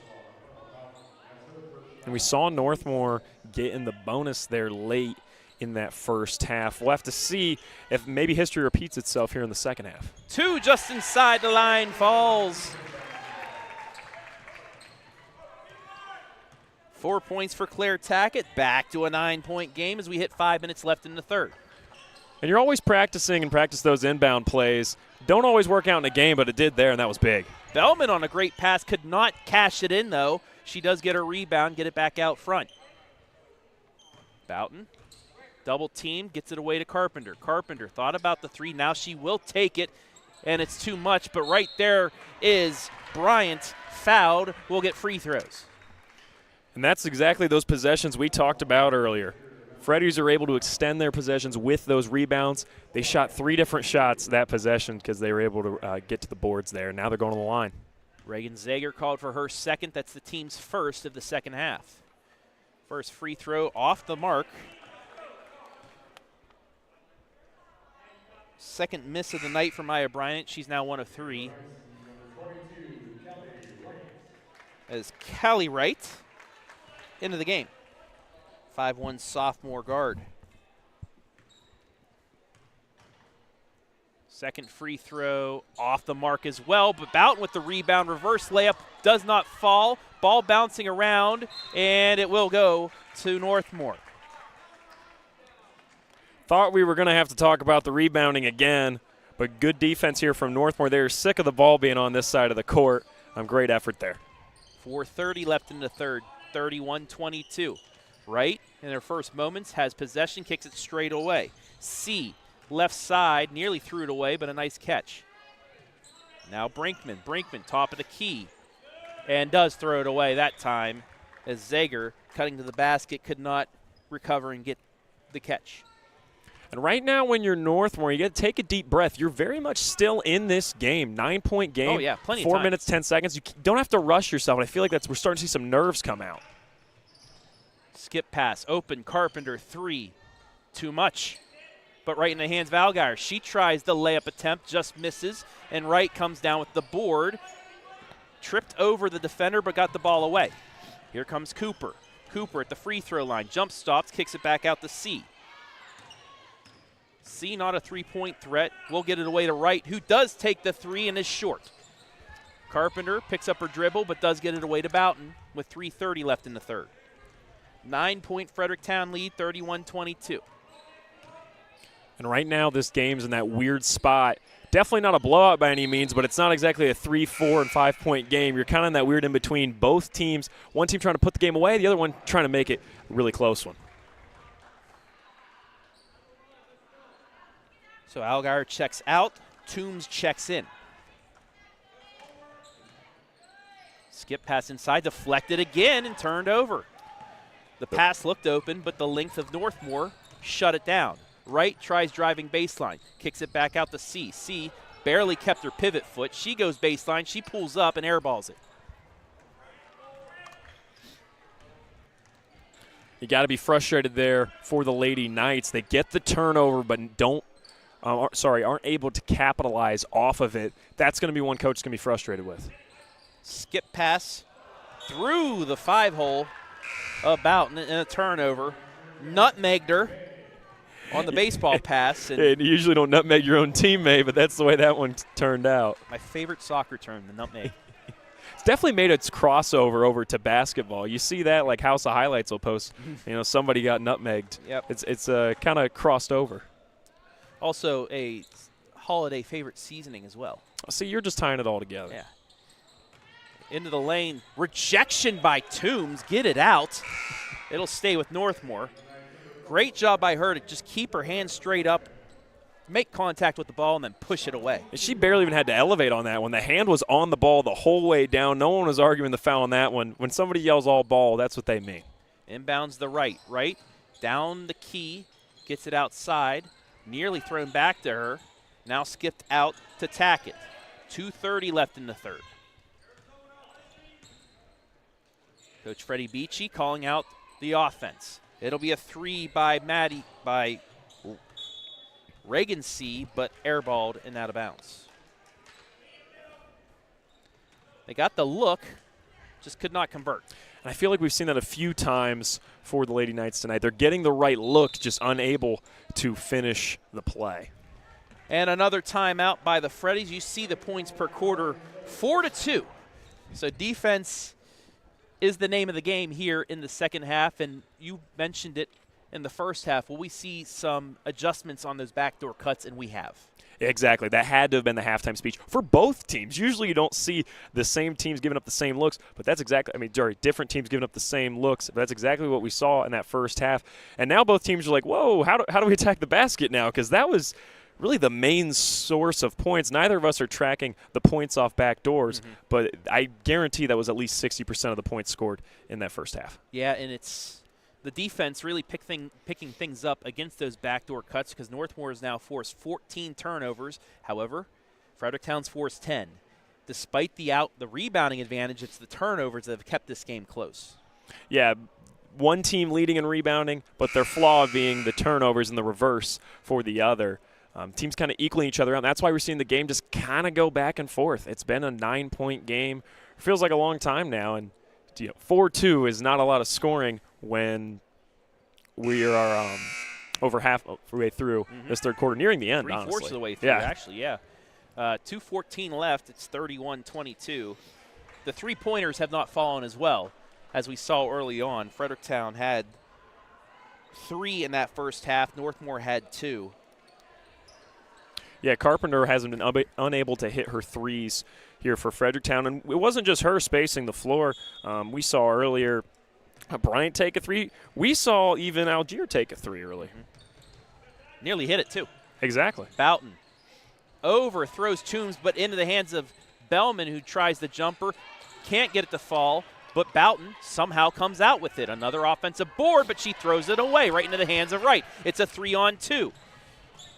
And we saw Northmor get in the bonus there late in that first half. We'll have to see if maybe history repeats itself here in the second half. 2 just inside the line, falls. 4 points for Claire Tackett. Back to a 9-point game as we hit 5 minutes left in the 3rd. And you're always practicing and practice those inbound plays. Don't always work out in a game, but it did there, and that was big. Bellman on a great pass, could not cash it in, though. She does get her rebound, get it back out front. Boughton, double team, gets it away to Carpenter. Carpenter thought about the 3. Now she will take it, and it's too much. But right there is Bryant, fouled, will get free throws. And that's exactly those possessions we talked about earlier. Freddies are able to extend their possessions with those rebounds. They shot 3 different shots that possession because they were able to get to the boards there. Now they're going to the line. Reagan Zager called for her second. That's the team's first of the second half. First free throw off the mark. Second miss of the night for Maya Bryant. She's now 1 of 3. As Cally Wright into the game. 5'1" sophomore guard. Second free throw off the mark as well, but Boughton with the rebound. Reverse layup does not fall. Ball bouncing around, and it will go to Northmor. Thought we were going to have to talk about the rebounding again, but good defense here from Northmor. They're sick of the ball being on this side of the court. Great effort there. 4:30 left in the third, 31-22. Wright, in her first moments, has possession, kicks it straight away. C, left side, nearly threw it away, but a nice catch. Now Brinkman. Brinkman, top of the key, and does throw it away that time as Zager, cutting to the basket, could not recover and get the catch. And right now when you're Northmor, you got to take a deep breath. You're very much still in this game. 9-point game. Oh, yeah, plenty of 4 time. minutes, 10 seconds. You don't have to rush yourself. And I feel like we're starting to see some nerves come out. Skip pass, open, Carpenter, 3. Too much. But right in the hands of Algar. She tries the layup attempt, just misses, and Wright comes down with the board. Tripped over the defender, but got the ball away. Here comes Cooper. Cooper at the free throw line. Jump stops, kicks it back out to C. C, not a three-point threat. We'll get it away to Wright, who does take the 3 and is short. Carpenter picks up her dribble, but does get it away to Boughton with 3:30 left in the third. 9-point Fredericktown lead, 31-22. And right now this game's in that weird spot. Definitely not a blowout by any means, but it's not exactly a 3, 4, and 5-point game. You're kind of in that weird in-between. Both teams, one team trying to put the game away, the other one trying to make it a really close one. So Algar checks out, Toombs checks in. Skip pass inside, deflected again and turned over. The pass looked open, but the length of Northmor shut it down. Wright tries driving baseline, kicks it back out to C. C barely kept her pivot foot. She goes baseline, she pulls up and airballs it. You got to be frustrated there for the Lady Knights. They get the turnover, but aren't able to capitalize off of it. That's going to be one coach is going to be frustrated with. Skip pass through the 5-hole about and a turnover. Nutmegged her on the baseball pass. And you usually don't nutmeg your own teammate, but that's the way that one turned out. My favorite soccer term, the nutmeg. It's definitely made its crossover over to basketball. You see that, like House of Highlights will post, somebody got nutmegged. Yep. It's kind of crossed over. Also a holiday favorite seasoning as well. See, you're just tying it all together. Yeah. Into the lane. Rejection by Toombs. Get it out. It'll stay with Northmor. Great job by her to just keep her hands straight up, make contact with the ball, and then push it away. And she barely even had to elevate on that one. The hand was on the ball the whole way down. No one was arguing the foul on that one. When somebody yells all ball, that's what they mean. Inbounds the right. Right down the key. Gets it outside. Nearly thrown back to her. Now skipped out to Tackett. 2:30 left in the third. Coach Freddie Beachy calling out the offense. It'll be a 3 by Reagan C, but airballed and out of bounds. They got the look, just could not convert. And I feel like we've seen that a few times for the Lady Knights tonight. They're getting the right look, just unable to finish the play. And another timeout by the Freddies. You see the points per quarter, 4-2. So defense is the name of the game here in the second half, and you mentioned it in the first half. Will we see some adjustments on those backdoor cuts, and we have? Exactly. That had to have been the halftime speech for both teams. Usually you don't see the same teams giving up the same looks, but that's exactly, different teams giving up the same looks, but that's exactly what we saw in that first half. And now both teams are like, whoa, how do we attack the basket now? Because that was really the main source of points. Neither of us are tracking the points off back doors, but I guarantee that was at least 60% of the points scored in that first half. Yeah, and it's the defense really picking things up against those backdoor cuts because Northmor has now forced 14 turnovers. However, Fredericktown's forced 10. despite the rebounding advantage, it's the turnovers that have kept this game close. Yeah, one team leading in rebounding, but their flaw being the turnovers and the reverse for the other. Teams kind of equaling each other out, and that's why we're seeing the game just kind of go back and forth. It's been a 9-point game. It feels like a long time now, and 4-2 is not a lot of scoring when we are over halfway through this third quarter, nearing the end, honestly. 3/4 of the way through, actually, yeah. 2:14 left. It's 31-22. The three-pointers have not fallen as well, as we saw early on. Fredericktown had 3 in that first half. Northmor had 2. Yeah, Carpenter hasn't been unable to hit her threes here for Fredericktown. And it wasn't just her spacing the floor. We saw earlier Bryant take a 3. We saw even Algier take a 3 early. Nearly hit it, too. Exactly. Boughton overthrows Toombs, but into the hands of Bellman, who tries the jumper. Can't get it to fall, but Boughton somehow comes out with it. Another offensive board, but she throws it away right into the hands of Wright. It's a 3-on-2.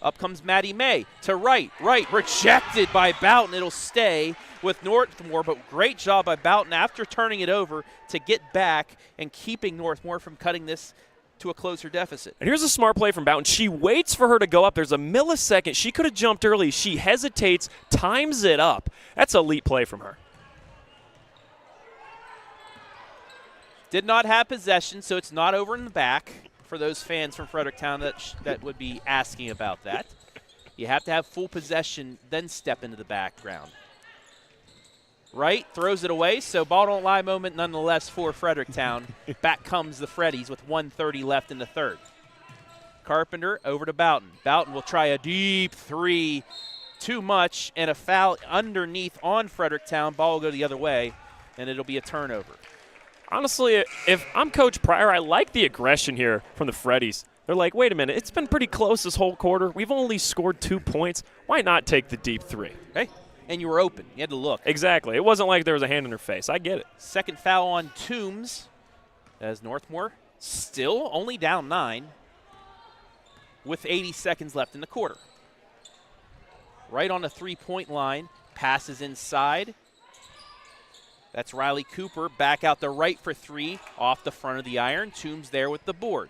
Up comes Maddie May to Wright. Wright rejected by Boughton. It'll stay with Northmor, but great job by Boughton after turning it over to get back and keeping Northmor from cutting this to a closer deficit. And here's a smart play from Boughton. She waits for her to go up. There's a millisecond. She could have jumped early. She hesitates, times it up. That's a elite play from her. Did not have possession, so it's not over in the back for those fans from Fredericktown that would be asking about that. You have to have full possession, then step into the background. Wright throws it away, so ball don't lie moment nonetheless for Fredericktown. Back comes the Freddies with 1:30 left in the third. Carpenter over to Boughton. Boughton will try a deep 3. Too much, and a foul underneath on Fredericktown. Ball will go the other way, and it'll be a turnover. Honestly, if I'm Coach Pryor, I like the aggression here from the Freddies. They're like, wait a minute, it's been pretty close this whole quarter. We've only scored 2 points. Why not take the deep 3? Hey, and you were open. You had to look. Exactly. It wasn't like there was a hand in her face. I get it. Second foul on Toombs as Northmor still only down 9 with 80 seconds left in the quarter. Right on the three-point line, passes inside. That's Riley Cooper back out the right for 3 off the front of the iron. Toombs there with the board.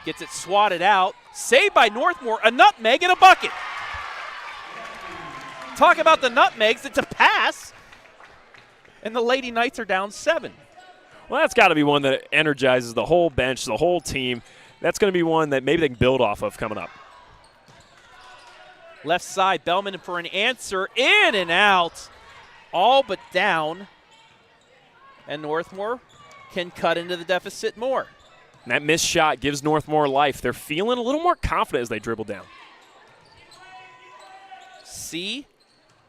Gets it swatted out. Saved by Northmor. A nutmeg and a bucket. Talk about the nutmegs. It's a pass. And the Lady Knights are down 7. Well, that's got to be one that energizes the whole bench, the whole team. That's going to be one that maybe they can build off of coming up. Left side, Bellman for an answer. In and out. All but down. And Northmor can cut into the deficit more. And that missed shot gives Northmor life. They're feeling a little more confident as they dribble down. C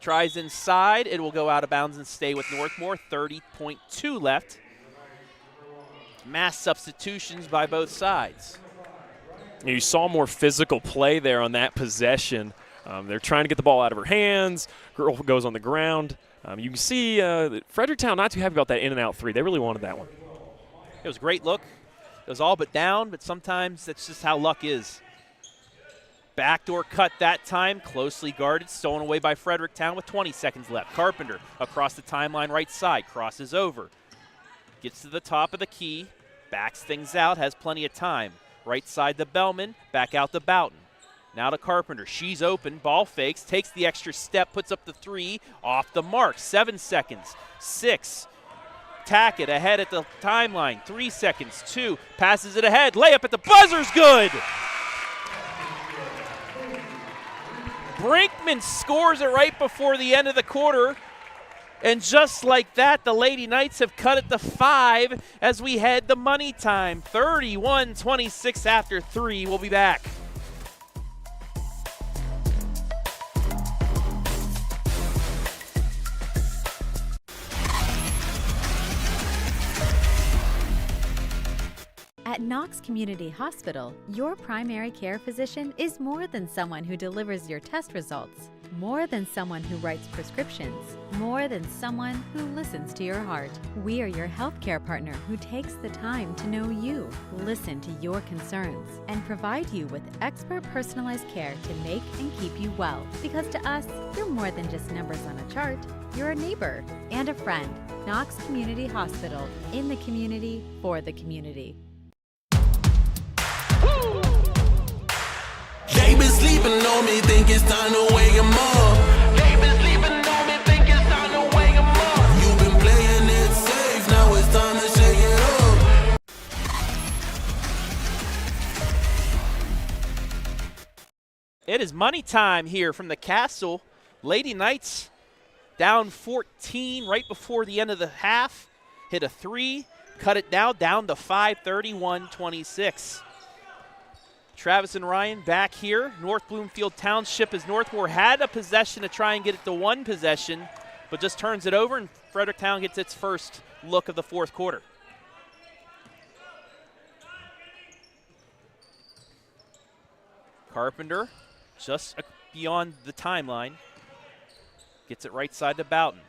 tries inside. It will go out of bounds and stay with Northmor. 30.2 left. Mass substitutions by both sides. You saw more physical play there on that possession. They're trying to get the ball out of her hands. Girl goes on the ground. You can see Fredericktown not too happy about that in-and-out 3. They really wanted that one. It was a great look. It was all but down, but sometimes that's just how luck is. Backdoor cut that time, closely guarded, stolen away by Fredericktown with 20 seconds left. Carpenter across the timeline right side, crosses over. Gets to the top of the key, backs things out, has plenty of time. Right side to Bellman, back out to Boughton. Now to Carpenter. She's open. Ball fakes. Takes the extra step. Puts up the 3. Off the mark. 7 seconds. 6. Tack it ahead at the timeline. 3 seconds. 2. Passes it ahead. Layup at the buzzer's good. Brinkman scores it right before the end of the quarter. And just like that, the Lady Knights have cut it to 5 as we head to money time. 31-26 after 3. We'll be back. At Knox Community Hospital, your primary care physician is more than someone who delivers your test results. More than someone who writes prescriptions. More than someone who listens to your heart. We are your healthcare partner who takes the time to know you, listen to your concerns, and provide you with expert personalized care to make and keep you well. Because to us, you're more than just numbers on a chart. You're a neighbor and a friend. Knox Community Hospital. In the community, for the community. They been sleeping on me, think it's time to wake 'em up. They been sleeping on me, think it's time to wake 'em up. You've been playing it safe, now it's time to shake it up. It is money time here from the Castle. Lady Knights down 14 right before the end of the half. Hit a 3, cut it down to 5, 31-26. Travis and Ryan back here. North Bloomfield Township as Northmor had a possession to try and get it to 1 possession, but just turns it over, and Fredericktown gets its first look of the fourth quarter. Carpenter just beyond the timeline. Gets it right side to Boughton.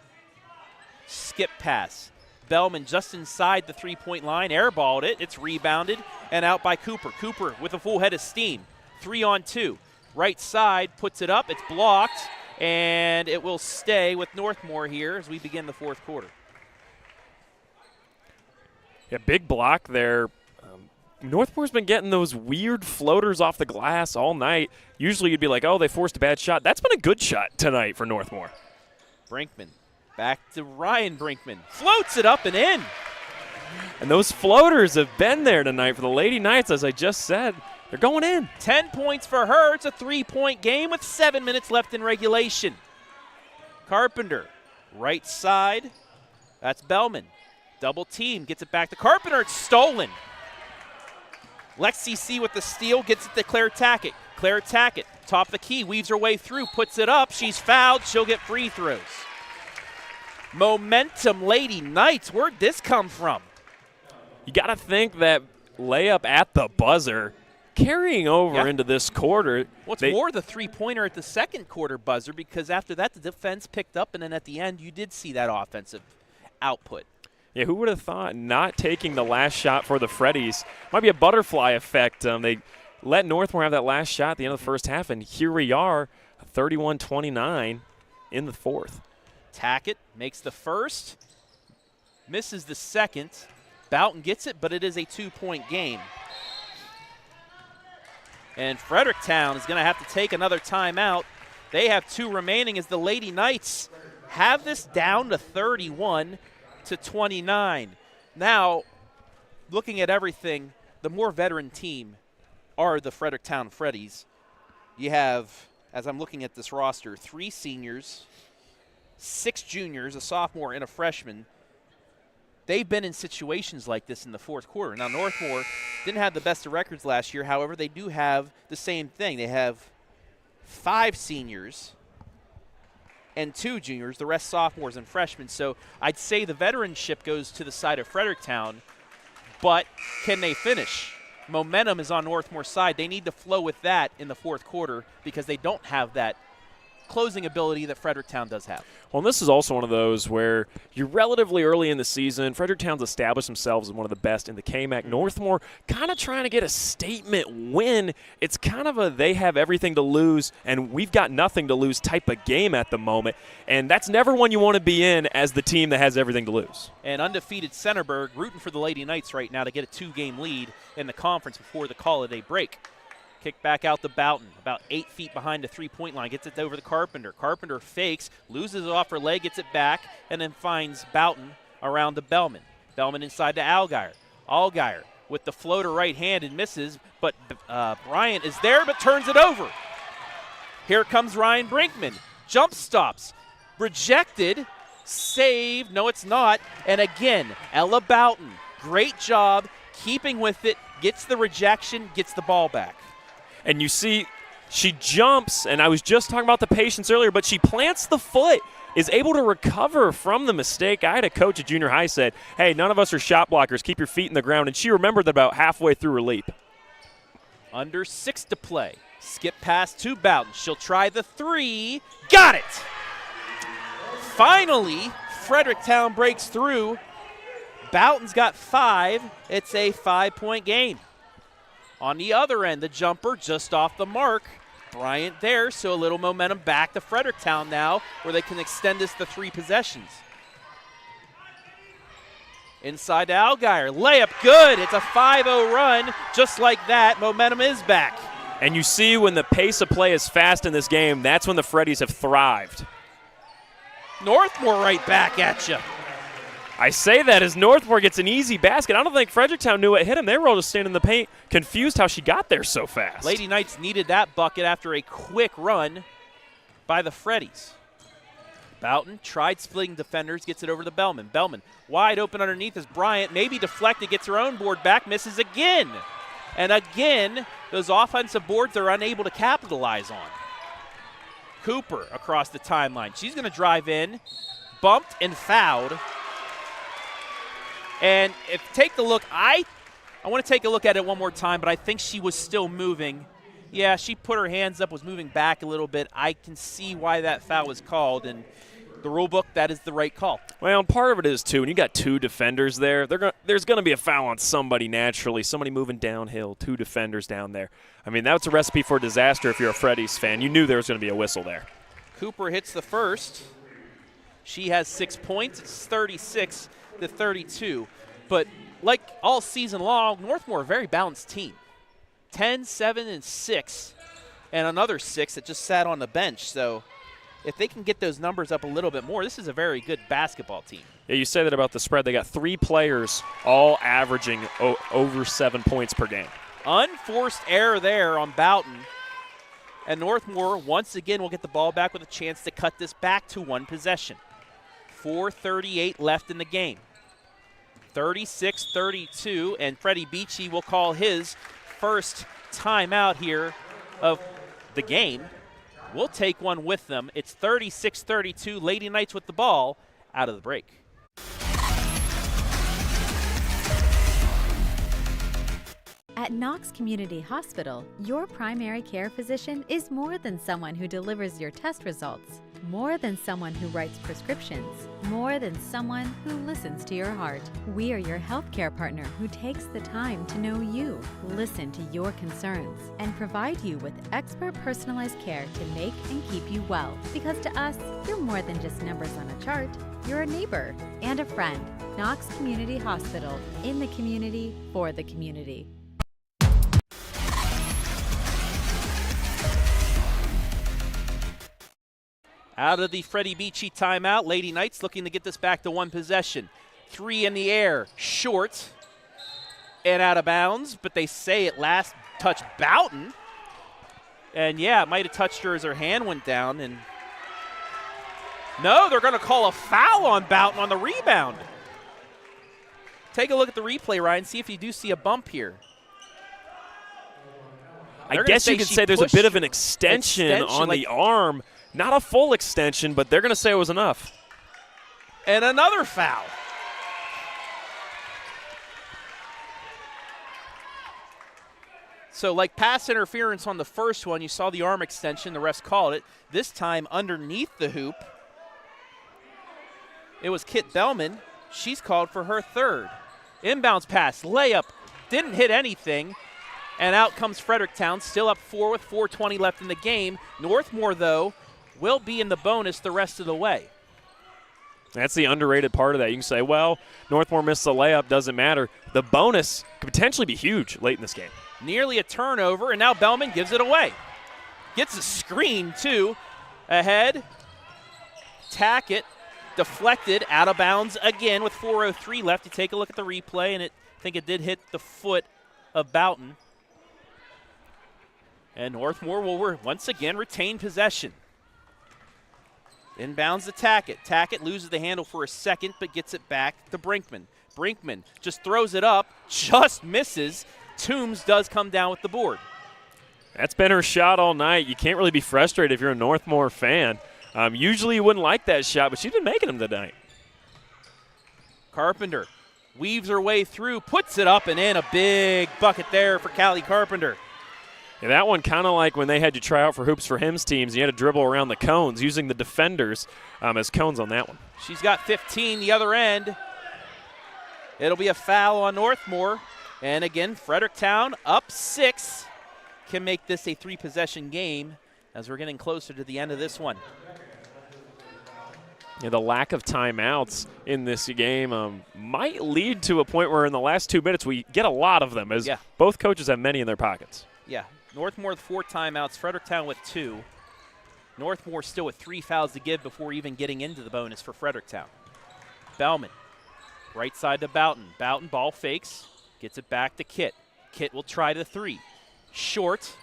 Skip pass. Bellman just inside the three-point line, airballed it. It's rebounded and out by Cooper. Cooper with a full head of steam. 3-on-2. Right side, puts it up. It's blocked, and it will stay with Northmor here as we begin the fourth quarter. Yeah, big block there. Northmore's been getting those weird floaters off the glass all night. Usually you'd be like, oh, they forced a bad shot. That's been a good shot tonight for Northmor. Brinkman. Back to Ryann Brinkman. Floats it up and in. And those floaters have been there tonight for the Lady Knights, as I just said. They're going in. 10 points for her. It's a 3-point game with 7 minutes left in regulation. Carpenter, right side. That's Bellman. Double team, gets it back to Carpenter. It's stolen. Lexi C with the steal, gets it to Claire Tackett. Claire Tackett, top of the key, weaves her way through, puts it up. She's fouled. She'll get free throws. Momentum Lady Knights. Where'd this come from? You got to think that layup at the buzzer carrying over into this quarter. What's more, the three-pointer at the second quarter buzzer, because after that the defense picked up, and then at the end you did see that offensive output. Yeah, who would have thought not taking the last shot for the Freddies might be a butterfly effect. They let Northmor have that last shot at the end of the first half, and here we are, 31-29 in the fourth. Tackett makes the first, misses the second. Boughton gets it, but it is a 2-point game. And Fredericktown is going to have to take another timeout. They have 2 remaining as the Lady Knights have this down to 31-29. Now, looking at everything, the more veteran team are the Fredericktown Freddies. You have, as I'm looking at this roster, 3 seniors, 6 juniors, a sophomore, and a freshman. They've been in situations like this in the fourth quarter. Now, Northmor didn't have the best of records last year. However, they do have the same thing. They have 5 seniors and 2 juniors, the rest sophomores and freshmen. So I'd say the veteranship goes to the side of Fredericktown, but can they finish? Momentum is on Northmor's side. They need to flow with that in the fourth quarter because they don't have that closing ability that Fredericktown does have. Well, and this is also one of those where you're relatively early in the season. Fredericktown's established themselves as one of the best in the KMAC. Northmor kind of trying to get a statement win. It's kind of a they have everything to lose and we've got nothing to lose type of game at the moment. And that's never one you want to be in as the team that has everything to lose. And undefeated Centerburg rooting for the Lady Knights right now to get a 2-game lead in the conference before the holiday break. Kick back out to Boughton, about 8 feet behind the three-point line. Gets it over to Carpenter. Carpenter fakes, loses it off her leg, gets it back, and then finds Boughton around to Bellman. Bellman inside to Allgaier. Allgaier with the floater right-handed misses, but Bryant is there but turns it over. Here comes Ryann Brinkman. Jump stops. Rejected. Saved. No, it's not. And again, Ella Boughton. Great job keeping with it. Gets the rejection, gets the ball back. And you see, she jumps, and I was just talking about the patience earlier, but she plants the foot, is able to recover from the mistake. I had a coach at junior high said, hey, none of us are shot blockers. Keep your feet in the ground. And she remembered that about halfway through her leap. Under 6 to play. Skip pass to Boughton. She'll try the three. Got it! Finally, Fredericktown breaks through. Boughton's got 5. It's a 5-point game. On the other end, the jumper just off the mark. Bryant there, so a little momentum back to Fredericktown now, where they can extend this to 3 possessions. Inside to Allgaier. Layup good. It's a 5-0 run. Just like that, momentum is back. And you see when the pace of play is fast in this game, that's when the Freddies have thrived. Northmor right back at you. I say that as Northmor gets an easy basket. I don't think Fredericktown knew it hit him. They were all just standing in the paint, confused how she got there so fast. Lady Knights needed that bucket after a quick run by the Freddies. Boughton tried splitting defenders, gets it over to Bellman. Bellman wide open underneath as Bryant, maybe deflected, gets her own board back, misses again. And again, those offensive boards they're unable to capitalize on. Cooper across the timeline. She's going to drive in, bumped and fouled. And if take a look, I want to take a look at it one more time, but I think she was still moving. Yeah, she put her hands up, was moving back a little bit. I can see why that foul was called, and the rule book, that is the right call. Well, and part of it is, too, when you got 2 defenders there, there's going to be a foul on somebody naturally, somebody moving downhill, 2 defenders down there. I mean, that's a recipe for disaster if you're a Freddies fan. You knew there was going to be a whistle there. Cooper hits the first. She has 6 points. It's 36-32. But like all season long, Northmor a very balanced team. 10, 7, and 6, and another 6 that just sat on the bench. So if they can get those numbers up a little bit more, this is a very good basketball team. Yeah, you say that about the spread. They got 3 players all averaging over 7 points per game. Unforced error there on Boughton. And Northmor once again will get the ball back with a chance to cut this back to 1 possession. 4:38 left in the game. 36-32, and Freddie Beachy will call his first timeout here of the game. We'll take one with them. It's 36-32, Lady Knights with the ball out of the break. At Knox Community Hospital, your primary care physician is more than someone who delivers your test results, more than someone who writes prescriptions, more than someone who listens to your heart. We are your healthcare partner who takes the time to know you, listen to your concerns, and provide you with expert personalized care to make and keep you well. Because to us, you're more than just numbers on a chart. You're a neighbor and a friend. Knox Community Hospital, in the community, for the community. Out of the Freddie Beachy timeout, Lady Knights looking to get this back to 1 possession. 3 in the air, short and out of bounds, but they say it last touched Boughton. And yeah, it might have touched her as her hand went down. And no, they're going to call a foul on Boughton on the rebound. Take a look at the replay, Ryan, see if you do see a bump here. I guess you could say there's a bit of an extension on the arm. Not a full extension, but they're going to say it was enough. And another foul. So like pass interference on the first one, you saw the arm extension, the refs called it. This time underneath the hoop, it was Kit Bellman. She's called for her 3rd. Inbounds pass, layup, didn't hit anything. And out comes Fredericktown, still up 4 with 4:20 left in the game. Northmor, though, will be in the bonus the rest of the way. That's the underrated part of that. You can say, well, Northmor missed the layup, doesn't matter. The bonus could potentially be huge late in this game. Nearly a turnover, and now Bellman gives it away. Gets a screen, too. Ahead. Tackett, deflected, out of bounds again with 4:03 left. You take a look at the replay, and I think it did hit the foot of Boughton. And Northmor will once again retain possession. Inbounds to Tackett. Tackett loses the handle for a second, but gets it back to Brinkman. Brinkman just throws it up, just misses. Toombs does come down with the board. That's been her shot all night. You can't really be frustrated if you're a Northmor fan. Usually you wouldn't like that shot, but she's been making them tonight. Carpenter weaves her way through, puts it up and in. A big bucket there for Cally Carpenter. Yeah, that one kind of like when they had you try out for Hoops for Hims teams. You had to dribble around the cones using the defenders as cones on that one. She's got 15 the other end. It'll be a foul on Northmor. And again, Fredericktown up 6 can make this a 3-possession game as we're getting closer to the end of this one. Yeah, the lack of timeouts in this game might lead to a point where in the last 2 minutes we get a lot of them, as both coaches have many in their pockets. Yeah, Northmor with 4 timeouts, Fredericktown with 2. Northmor still with 3 fouls to give before even getting into the bonus for Fredericktown. Bellman, right side to Boughton. Boughton ball fakes, gets it back to Kit. Kit will try the 3. Short,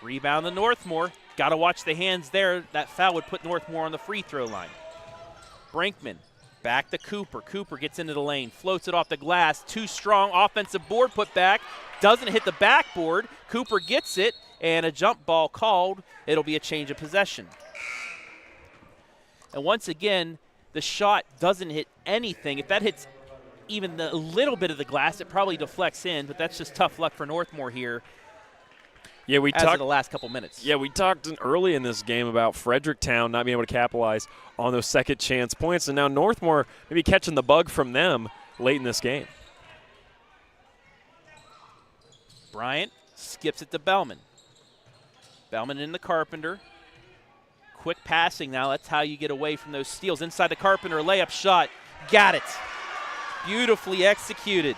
rebound to Northmor. Got to watch the hands there. That foul would put Northmor on the free throw line. Brinkman, back to Cooper. Cooper gets into the lane, floats it off the glass. Too strong, offensive board put back. Doesn't hit the backboard. Cooper gets it, and a jump ball called. It'll be a change of possession. And once again, the shot doesn't hit anything. If that hits even a little bit of the glass, it probably deflects in, but that's just tough luck for Northmor here. Yeah, we talked the last couple minutes. Yeah, we talked early in this game about Fredericktown not being able to capitalize on those second chance points, and now Northmor maybe catching the bug from them late in this game. Bryant skips it to Bellman. Bellman in the Carpenter. Quick passing now. That's how you get away from those steals. Inside the Carpenter, layup shot. Got it. Beautifully executed.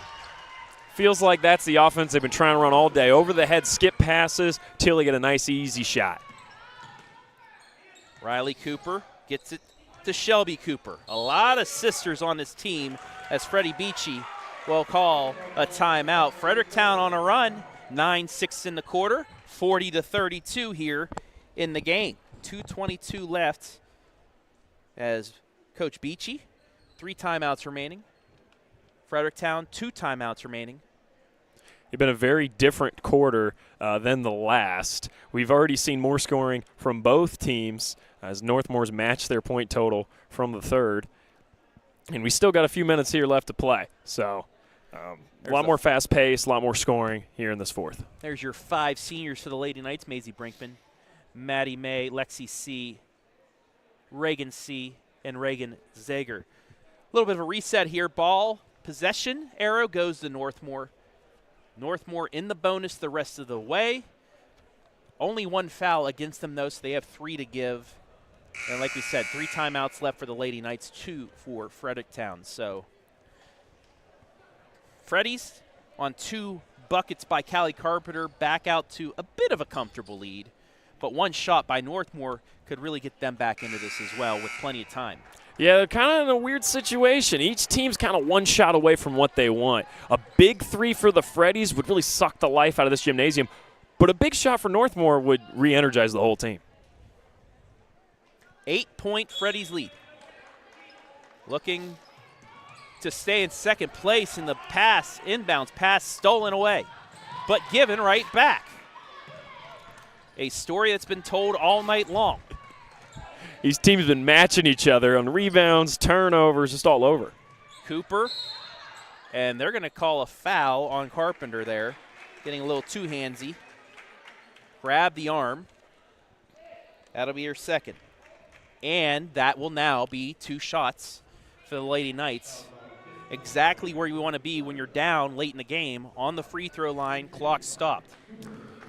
Feels like that's the offense they've been trying to run all day. Over the head, skip passes till they get a nice, easy shot. Riley Cooper gets it to Shelby Cooper. A lot of sisters on this team as Freddie Beachy will call a timeout. Fredericktown on a run, 9-6 in the quarter, 40-32 here in the game. 2:22 left as Coach Beachy, 3 timeouts remaining. Fredericktown, 2 timeouts remaining. It's been a very different quarter than the last. We've already seen more scoring from both teams as Northmore's matched their point total from the third. And we still got a few minutes here left to play. So a lot more fast pace, a lot more scoring here in this fourth. There's your 5 seniors for the Lady Knights: Maisie Brinkman, Maddie May, Lexi C., Reagan C., and Reagan Zager. A little bit of a reset here. Ball possession arrow goes to Northmor. Northmor in the bonus the rest of the way. Only 1 foul against them, though, so they have 3 to give. And like we said, 3 timeouts left for the Lady Knights, 2 for Fredericktown. So Freddies on 2 buckets by Cally Carpenter, back out to a bit of a comfortable lead. But 1 shot by Northmor could really get them back into this as well with plenty of time. Yeah, they're kind of in a weird situation. Each team's kind of 1 shot away from what they want. A big 3 for the Freddies would really suck the life out of this gymnasium, but a big shot for Northmor would re-energize the whole team. 8-point Freddies lead. Looking to stay in second place in the pass, inbounds pass stolen away, but given right back. A story that's been told all night long. These teams have been matching each other on rebounds, turnovers, just all over. Cooper, and they're going to call a foul on Carpenter there, getting a little too handsy. Grab the arm. That'll be your second. And that will now be 2 shots for the Lady Knights. Exactly where you want to be when you're down late in the game. On the free throw line, clock stopped.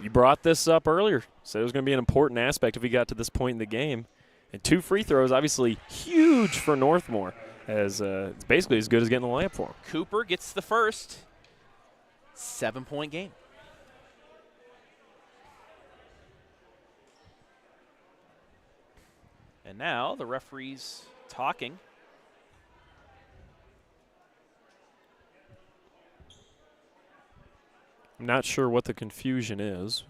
You brought this up earlier. Said it was going to be an important aspect if we got to this point in the game. And 2 free throws, obviously huge for Northmor, as it's basically as good as getting the layup for him. Cooper gets the first. 7-point game. And now the referee's talking. I'm not sure what the confusion is.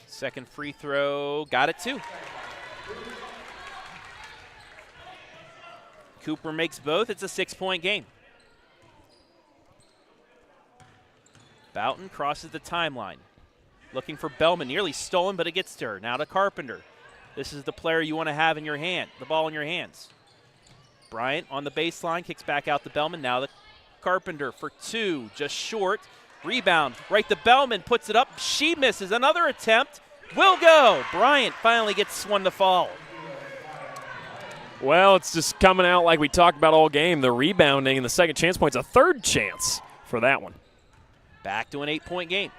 Second free throw, got it too. Cooper makes both. It's a 6-point game. Boughton crosses the timeline. Looking for Bellman, nearly stolen, but it gets to her. Now to Carpenter. This is the player you want to have in your hand, the ball in your hands. Bryant on the baseline, kicks back out to Bellman. Now the Carpenter for 2, just short. Rebound, right to Bellman, puts it up. She misses. Another attempt. Will go. Bryant finally gets one to fall. Well, it's just coming out like we talked about all game. The rebounding and the second chance point's a third chance for that one. Back to an 8-point game.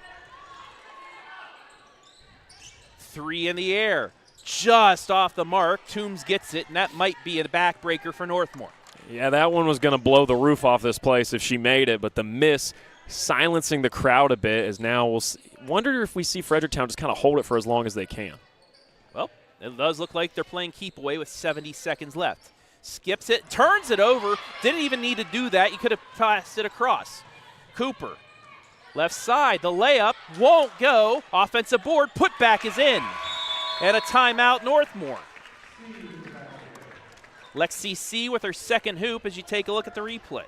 3 in the air. Just off the mark. Toombs gets it, and that might be a backbreaker for Northmor. Yeah, that one was going to blow the roof off this place if she made it, but the miss silencing the crowd a bit is now we'll wonder if we see Fredericktown just kind of hold it for as long as they can. Well, it does look like they're playing keep away with 70 seconds left. Skips it, turns it over. Didn't even need to do that. You could have passed it across. Cooper, left side, the layup won't go. Offensive board, putback is in. And a timeout, Northmor. Lexi C with her second hoop as you take a look at the replay.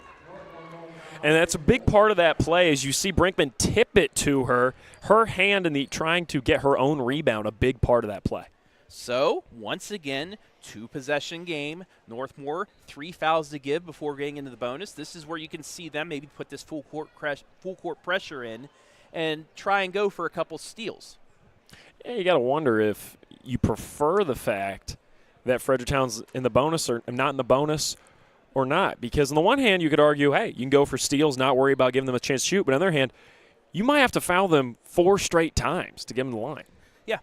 And that's a big part of that play is you see Brinkman tip it to her. Her hand in the trying to get her own rebound, a big part of that play. So, once again, 2-possession game. Northmor, 3 fouls to give before getting into the bonus. This is where you can see them maybe put this full court pressure in and try and go for a couple steals. Yeah, you got to wonder if you prefer the fact that Fredericktown's in the bonus or not in the bonus or not. Because on the one hand, you could argue, hey, you can go for steals, not worry about giving them a chance to shoot. But on the other hand, you might have to foul them 4 straight times to give them the line. Yeah,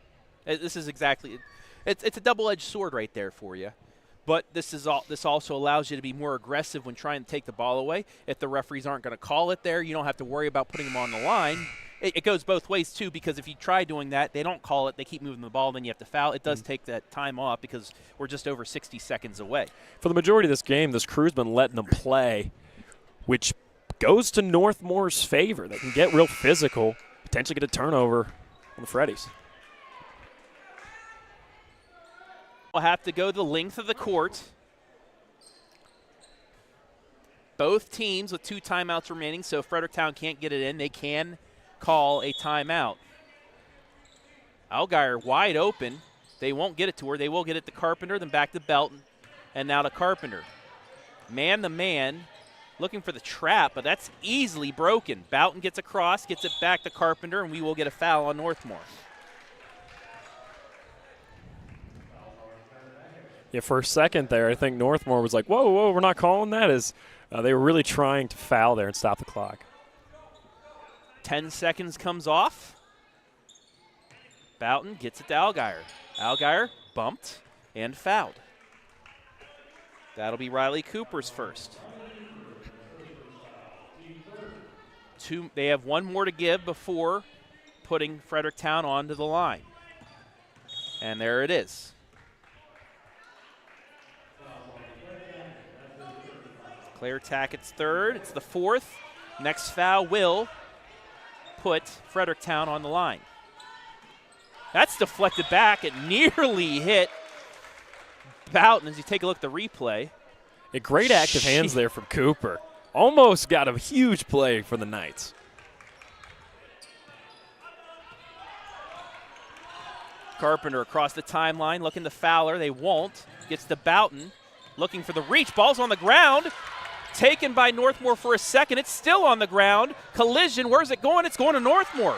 this is exactly it's a double-edged sword right there for you. But this also allows you to be more aggressive when trying to take the ball away. If the referees aren't going to call it there, you don't have to worry about putting them on the line. It goes both ways, too, because if you try doing that, they don't call it, they keep moving the ball, then you have to foul. It does take that time off because we're just over 60 seconds away. For the majority of this game, this crew's been letting them play, which goes to Northmore's favor. They can get real physical, potentially get a turnover on the Freddies. We'll have to go the length of the court. Both teams with 2 timeouts remaining, so if Fredericktown can't get it in, they can call a timeout. Allgaier wide open. They won't get it to her. They will get it to Carpenter, then back to Belton, and now to Carpenter. Man to man, looking for the trap, but that's easily broken. Boughton gets across, gets it back to Carpenter, and we will get a foul on Northmor. Yeah, for a second there, I think Northmor was like, whoa, we're not calling that. They were really trying to foul there and stop the clock. 10 seconds comes off. Boughton gets it to Allgaier. Allgaier bumped and fouled. That'll be Riley Cooper's first. They have 1 more to give before putting Fredericktown onto the line. And there it is. Claire Tackett's third. It's the 4th. Next foul will put Fredericktown on the line. That's deflected back. It nearly hit Boughton as you take a look at the replay. A great active hands there from Cooper. Almost got a huge play for the Knights. Carpenter across the timeline looking to Fowler. They won't. Gets to Boughton. Looking for the reach. Ball's on the ground. Taken by Northmor for a second. It's still on the ground. Collision. Where's it going? It's going to Northmor.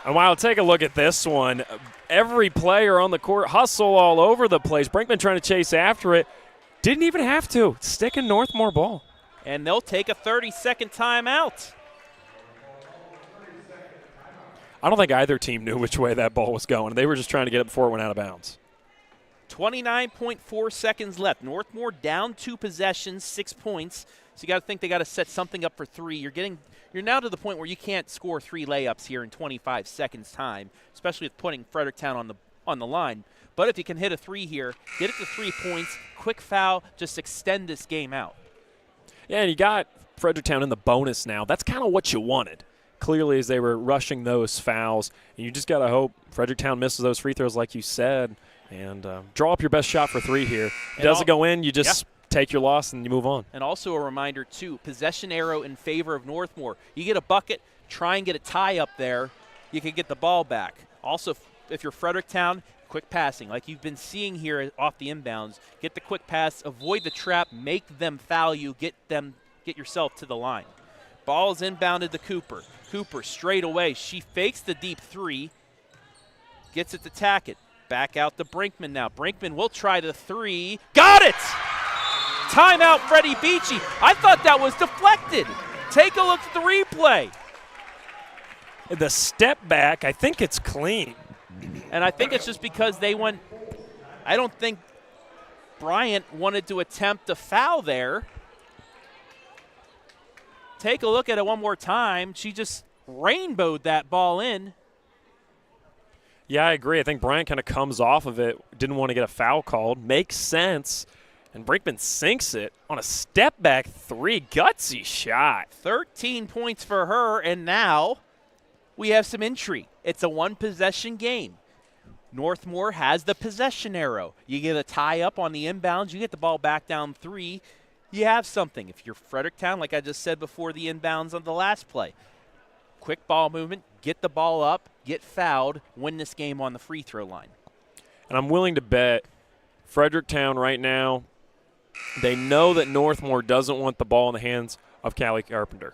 And while take a look at this one, every player on the court hustle all over the place. Brinkman trying to chase after it. Didn't even have to. Sticking Northmor ball. And they'll take a 30-second timeout. I don't think either team knew which way that ball was going. They were just trying to get it before it went out of bounds. 29.4 seconds left. Northmor down 2 possessions, 6 points. So you got to think they got to set something up for 3. You're now to the point where you can't score 3 layups here in 25 seconds time, especially with putting Fredericktown on the line. But if you can hit a 3 here, get it to 3 points, quick foul, just extend this game out. Yeah, and you got Fredericktown in the bonus now. That's kind of what you wanted. Clearly, as they were rushing those fouls, and you just got to hope Fredericktown misses those free throws like you said. And draw up your best shot for 3 here. It doesn't go in, you just take your loss and you move on. And also a reminder, too, possession arrow in favor of Northmor. You get a bucket, try and get a tie up there, you can get the ball back. Also, if you're Fredericktown, quick passing. Like you've been seeing here off the inbounds, get the quick pass, avoid the trap, make them foul you, get them get yourself to the line. Ball is inbounded to Cooper. Cooper straight away. She fakes the deep three, gets it to Tackett. Back out to Brinkman now. Brinkman will try the three. Got it! Timeout, Freddie Beachy. I thought that was deflected. Take a look at the replay. The step back, I think it's clean. And I think it's just because they went, I don't think Bryant wanted to attempt a foul there. Take a look at it one more time. She just rainbowed that ball in. Yeah, I agree. I think Bryant kind of comes off of it, didn't want to get a foul called. Makes sense. And Brinkman sinks it on a step-back three. Gutsy shot. 13 points for her, and now we have some intrigue. It's a one-possession game. Northmor has the possession arrow. You get a tie-up on the inbounds. You get the ball back down three. You have something. If you're Fredericktown, like I just said before the inbounds on the last play, quick ball movement, get the ball up, get fouled, win this game on the free throw line. And I'm willing to bet Fredericktown right now, they know that Northmor doesn't want the ball in the hands of Cally Carpenter.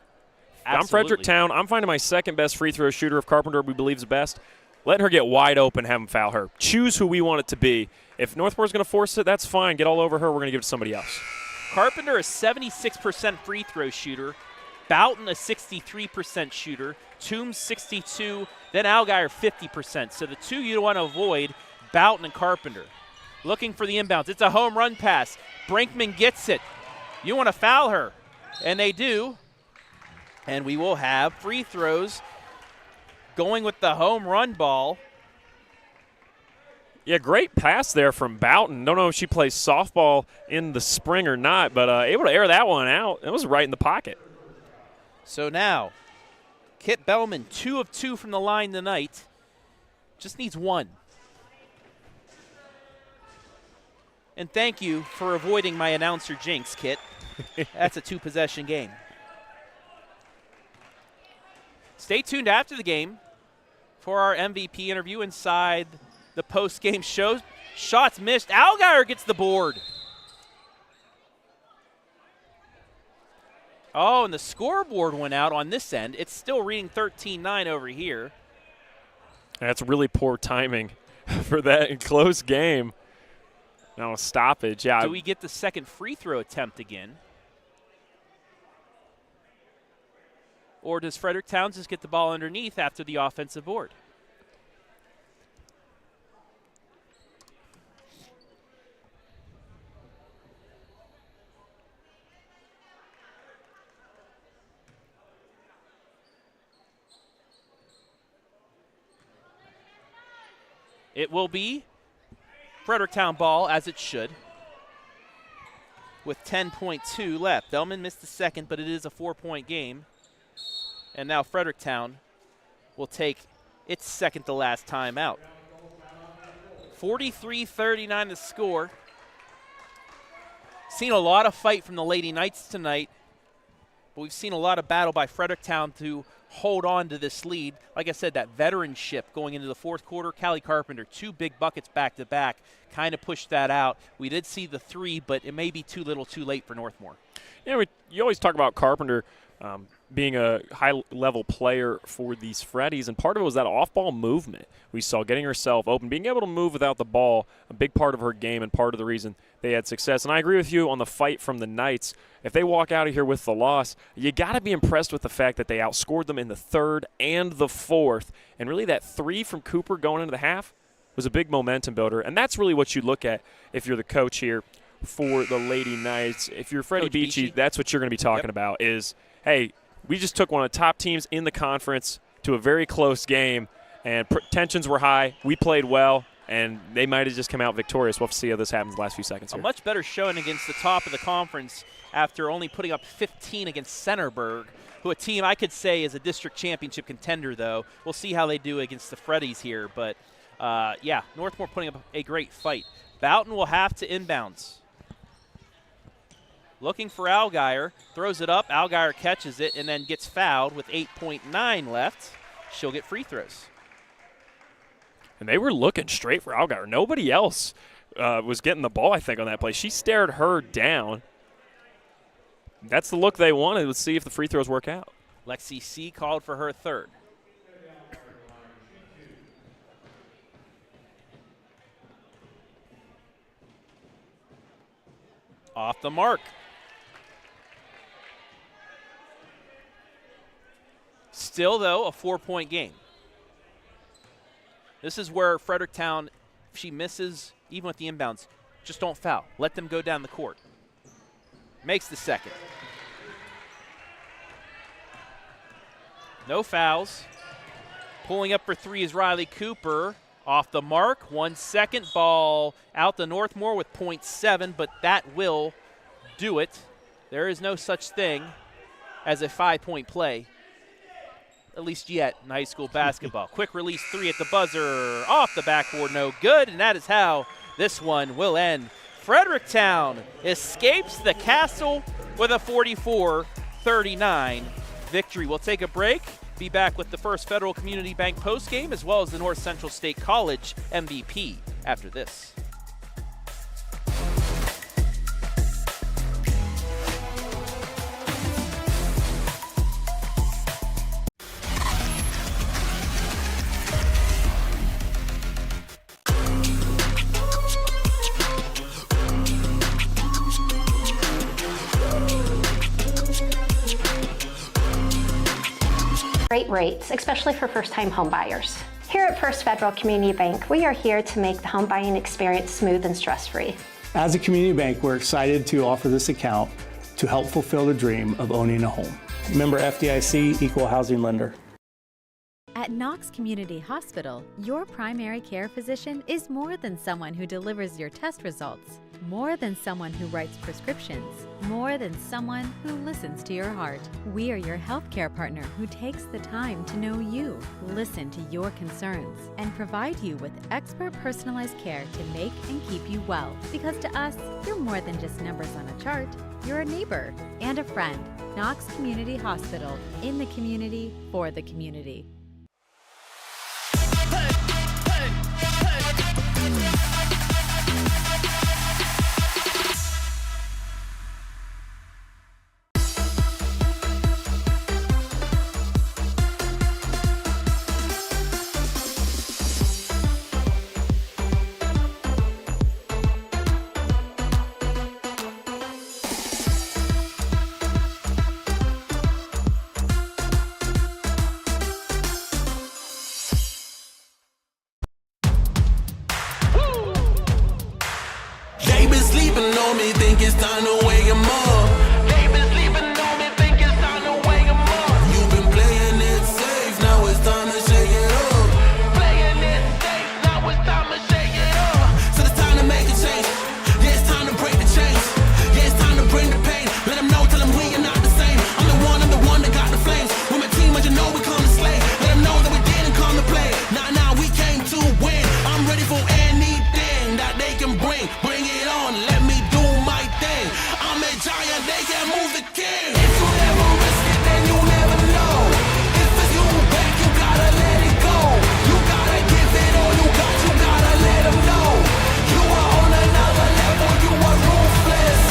Absolutely. I'm Fredericktown. I'm finding my second best free throw shooter if Carpenter we believe is best. Let her get wide open, have him foul her. Choose who we want it to be. If Northmore's going to force it, that's fine. Get all over her. We're going to give it to somebody else. Carpenter a 76% free throw shooter. Boughton a 63% shooter. Toombs 62. Then Allgaier 50%. So the two you want to avoid, Boughton and Carpenter. Looking for the inbounds. It's a home run pass. Brinkman gets it. You want to foul her. And they do. And we will have free throws going with the home run ball. Yeah, great pass there from Boughton. Don't know if she plays softball in the spring or not, but able to air that one out. It was right in the pocket. So now, Kit Bellman, 2 of 2 from the line tonight. Just needs one. And thank you for avoiding my announcer jinx, Kit. That's a two-possession game. Stay tuned after the game for our MVP interview inside the post-game show. Shots missed. Allgaier gets the board. Oh, and the scoreboard went out on this end. It's still reading 13-9 over here. That's really poor timing for that close game. Now a stoppage. Yeah. Do we get the second free throw attempt again? Or does Fredericktown just get the ball underneath after the offensive board? It will be Fredericktown ball, as it should, with 10.2 left. Bellman missed the second, but it is a 4-point game. And now Fredericktown will take its second to last timeout. 43-39 the score. Seen a lot of fight from the Lady Knights tonight, but we've seen a lot of battle by Fredericktown to hold on to this lead. Like I said, that veteranship going into the fourth quarter. Cally Carpenter, 2 big buckets back-to-back, kind of pushed that out. We did see the 3, but it may be too little too late for Northmor. Yeah, you always talk about Carpenter being a high-level player for these Freddies, and part of it was that off-ball movement we saw, getting herself open, being able to move without the ball, a big part of her game and part of the reason they had success. And I agree with you on the fight from the Knights. If they walk out of here with the loss, you got to be impressed with the fact that they outscored them in the third and the fourth, and really that 3 from Cooper going into the half was a big momentum builder, and that's really what you look at if you're the coach here for the Lady Knights. If you're Freddie Beachy, that's what you're going to be talking about is, hey, we just took one of the top teams in the conference to a very close game, and tensions were high. We played well, and they might have just come out victorious. We'll see how this happens in the last few seconds here. A much better showing against the top of the conference after only putting up 15 against Centerburg, who a team I could say is a district championship contender, though. We'll see how they do against the Freddies here. But, yeah, Northmor putting up a great fight. Boughton will have to inbounds. Looking for Allgaier, throws it up. Allgaier catches it and then gets fouled with 8.9 left. She'll get free throws. And they were looking straight for Allgaier. Nobody else was getting the ball, I think, on that play. She stared her down. That's the look they wanted. Let's see if the free throws work out. Lexi C called for her third. Off the mark. Still, though, a 4-point game. This is where Fredericktown, if she misses, even with the inbounds, just don't foul. Let them go down the court. Makes the second. No fouls. Pulling up for three is Riley Cooper. Off the mark, 1 second, ball out to Northmor with .7, but that will do it. There is no such thing as a 5-point play, at least yet in high school basketball. Quick release three at the buzzer, off the backboard, no good, and that is how this one will end. Fredericktown escapes the castle with a 44-39 victory. We'll take a break. Be back with the First Federal Community Bank postgame as well as the North Central State College MVP after this. Great rates, especially for first-time home buyers. Here at First Federal Community Bank, we are here to make the home buying experience smooth and stress-free. As a community bank, we're excited to offer this account to help fulfill the dream of owning a home. Member FDIC, equal housing lender. At Knox Community Hospital, your primary care physician is more than someone who delivers your test results, more than someone who writes prescriptions, more than someone who listens to your heart. We are your healthcare partner who takes the time to know you, listen to your concerns, and provide you with expert personalized care to make and keep you well. Because to us, you're more than just numbers on a chart. You're a neighbor and a friend. Knox Community Hospital, in the community, for the community. Think it's time to wake 'em up. They've been sleeping on me, think it's time to wake 'em up. You've been playing it safe, now it's time to shake it up. Playing it safe, now it's time to shake it up. So it's time to make a change. Yeah, it's time to break the chains. Yeah, it's time to bring the pain. Let them know, tell them we are not the same. I'm the one that got the flames. With my team, as you know, we come to slay. Let them know that we didn't come to play. Nah, we came to win. I'm ready for anything that they can bring. Bring it on, let me do my thing. I'm a giant, they can move the king. If you never risk it, then you never know. If it's you back, you gotta let it go. You gotta give it all you gotta let them know. You are on another level, you are ruthless.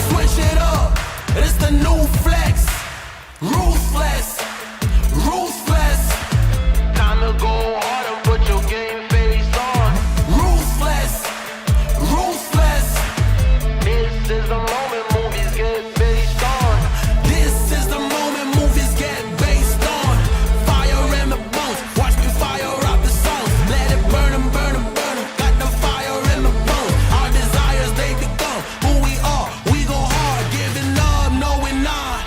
Switch it up, it's the new flex. Ruthless, ruthless. Time to go hard and put your game face on. Ruthless, ruthless. This is the moment movies get based on. This is the moment movies get based on. Fire in the bones, watch me fire up the songs. Let it burn 'em, burn 'em, burn 'em. Got the fire in the bones. Our desires, they become who we are. We go hard, giving up, no we're not.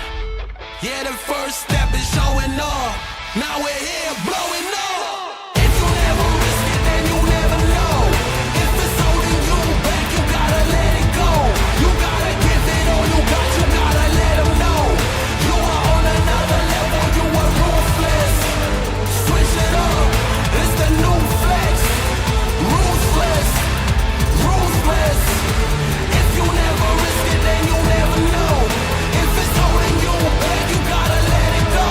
Yeah, the first step is showing up. Now we're here blowing up. If you never risk it, then you never know. If it's holding you back, you gotta let it go. You gotta give it all you gotta let them know. You are on another level, you are ruthless. Switch it up, it's the new flex. Ruthless, ruthless. If you never risk it, then you never know. If it's holding you back, you gotta let it go.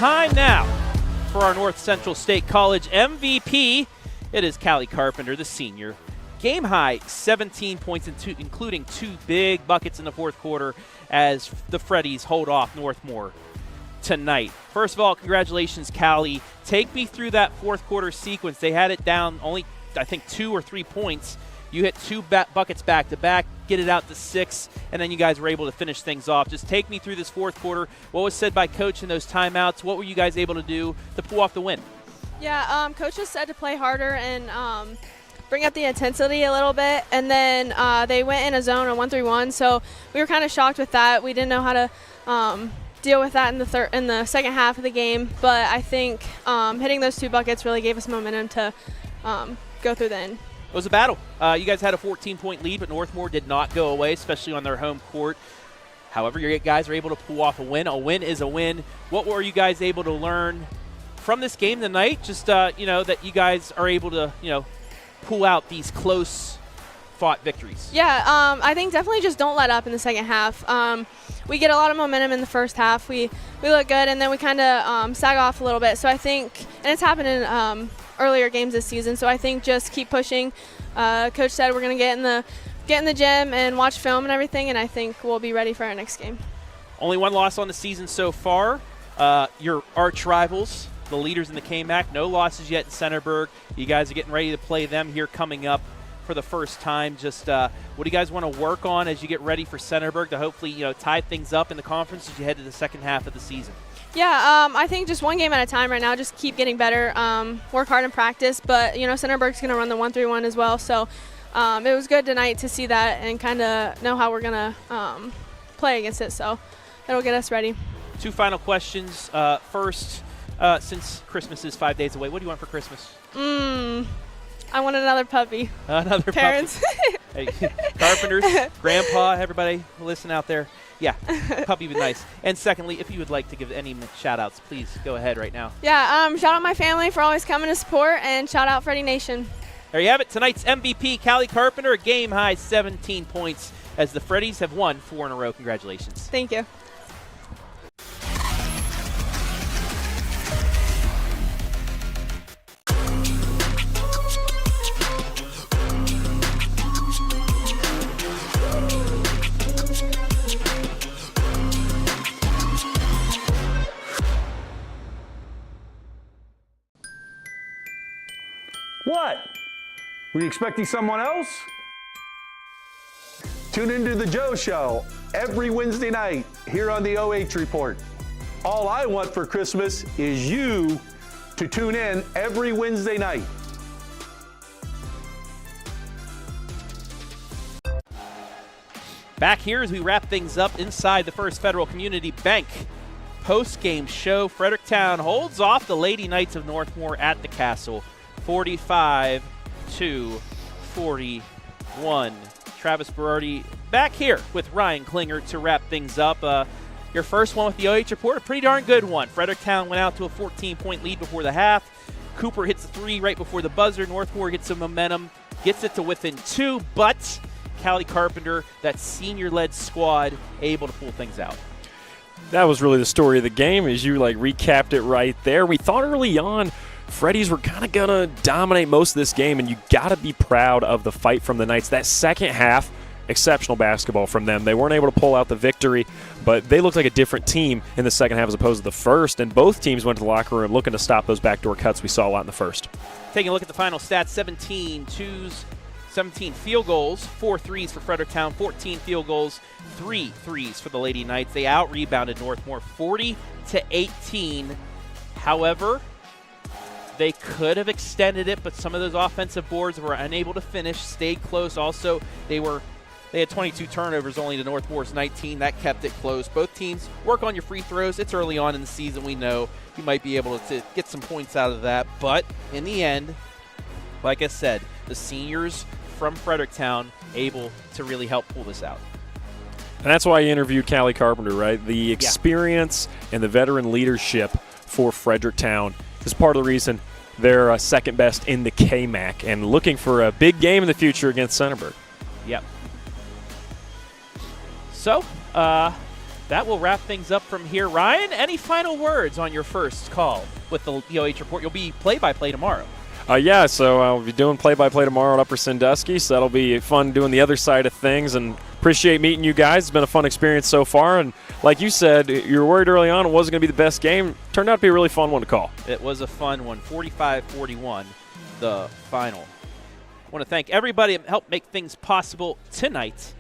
time now for our North Central State College MVP. It is Cally Carpenter, the senior. Game high 17 points, including 2 big buckets in the fourth quarter as the Freddies hold off Northmor tonight. First of all, congratulations, Cally. Take me through that fourth quarter sequence. They had it down only, I think, 2 or 3 points. You hit 2 buckets back-to-back, get it out to 6, and then you guys were able to finish things off. Just take me through this fourth quarter. What was said by Coach in those timeouts? What were you guys able to do to pull off the win? Yeah, Coach just said to play harder and bring up the intensity a little bit, and then they went in a zone on 1-3-1, so we were kind of shocked with that. We didn't know how to deal with that in the second half of the game, but I think hitting those 2 buckets really gave us momentum to go through the end. It was a battle. You guys had a 14-point lead, but Northmor did not go away, especially on their home court. However, your guys are able to pull off a win. A win is a win. What were you guys able to learn from this game tonight? Just, that you guys are able to, pull out these close-fought victories. Yeah, I think definitely just don't let up in the second half. We get a lot of momentum in the first half. We look good, and then we kind of sag off a little bit. So I think, and it's happened in earlier games this season, so I think just keep pushing. Coach said we're going to get in the gym and watch film and everything, and I think we'll be ready for our next game. Only 1 loss on the season so far. Your arch rivals, the leaders in the KMAC, no losses yet in Centerburg. You guys are getting ready to play them here coming up for the first time. Just what do you guys want to work on as you get ready for Centerburg to hopefully tie things up in the conference as you head to the second half of the season? Yeah, I think just one game at a time right now. Just keep getting better, work hard in practice. But, Centerburg's going to run the 1-3-1 as well. So it was good tonight to see that and kind of know how we're going to play against it. So it'll get us ready. 2 final questions. First, since Christmas is 5 days away, what do you want for Christmas? I want another puppy. Another Parents. Puppy. Hey, Carpenters, Grandpa, everybody listen out there. Yeah, puppy would be nice. And secondly, if you would like to give any shout-outs, please go ahead right now. Yeah, shout out my family for always coming to support, and shout out Freddie Nation. There you have it. Tonight's MVP, Cally Carpenter, a game-high 17 points as the Freddies have won 4 in a row. Congratulations. Thank you. What? Were you expecting someone else? Tune into the Joe Show every Wednesday night here on the OH Report. All I want for Christmas is you to tune in every Wednesday night. Back here as we wrap things up inside the First Federal Community Bank post-game show. Fredericktown holds off the Lady Knights of Northmor at the Castle, 45-41. Travis Berardi back here with Ryan Klinger to wrap things up. Your first one with the OH Report, a pretty darn good one. Fredericktown went out to a 14-point lead before the half. Cooper hits the 3 right before the buzzer. Northmor gets some momentum, gets it to within 2, but Cally Carpenter, that senior-led squad, able to pull things out. That was really the story of the game, as you recapped it right there. We thought early on Freddies were kind of going to dominate most of this game, and you got to be proud of the fight from the Knights. That second half, exceptional basketball from them. They weren't able to pull out the victory, but they looked like a different team in the second half as opposed to the first, and both teams went to the locker room looking to stop those backdoor cuts we saw a lot in the first. Taking a look at the final stats, 17 field goals, 4 threes for Fredericktown, 14 field goals, 3 threes for the Lady Knights. They out-rebounded Northmor 40-18. However, they could have extended it, but some of those offensive boards were unable to finish, stayed close. Also, they had 22 turnovers only to Northmor's 19. That kept it close. Both teams work on your free throws. It's early on in the season. We know you might be able to get some points out of that. But in the end, like I said, the seniors from Fredericktown able to really help pull this out. And that's why you interviewed Cally Carpenter, right? The experience and the veteran leadership for Fredericktown is part of the reason they're second best in the KMAC and looking for a big game in the future against Centerburg. Yep. So, that will wrap things up from here. Ryan, any final words on your first call with the OH Report? You'll be play-by-play tomorrow. So I'll be doing play-by-play tomorrow at Upper Sandusky, so that'll be fun doing the other side of things, and appreciate meeting you guys. It's been a fun experience so far, and like you said, you were worried early on it wasn't going to be the best game. Turned out to be a really fun one to call. It was a fun one, 45-41, the final. I want to thank everybody that helped make things possible tonight.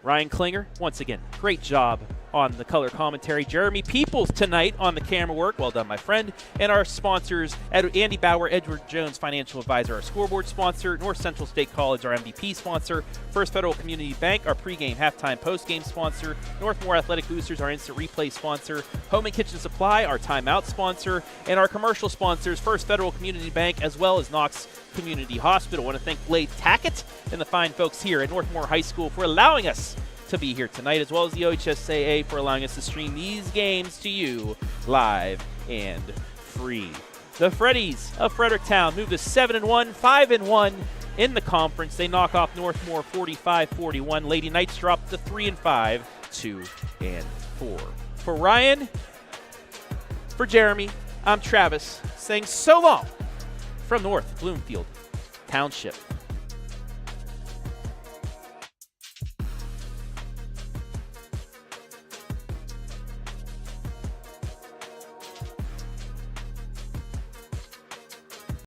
Ryan Klinger, once again, great job on the color commentary. Jeremy Peoples tonight on the camera work. Well done, my friend. And our sponsors, Andy Bauer, Edward Jones, financial advisor, our scoreboard sponsor, North Central State College, our MVP sponsor, First Federal Community Bank, our pregame, halftime, postgame sponsor, Northmor Athletic Boosters, our instant replay sponsor, Home and Kitchen Supply, our timeout sponsor, and our commercial sponsors, First Federal Community Bank, as well as Knox Community Hospital. I want to thank Blade Tackett and the fine folks here at Northmore High School for allowing us to be here tonight, as well as the OHSAA for allowing us to stream these games to you live and free. The Freddies of Fredericktown move to 7-1, 5-1 in the conference. They knock off Northmor 45-41. Lady Knights drop to 3-5, 2-4. For Ryan, for Jeremy, I'm Travis, saying so long from North Bloomfield Township.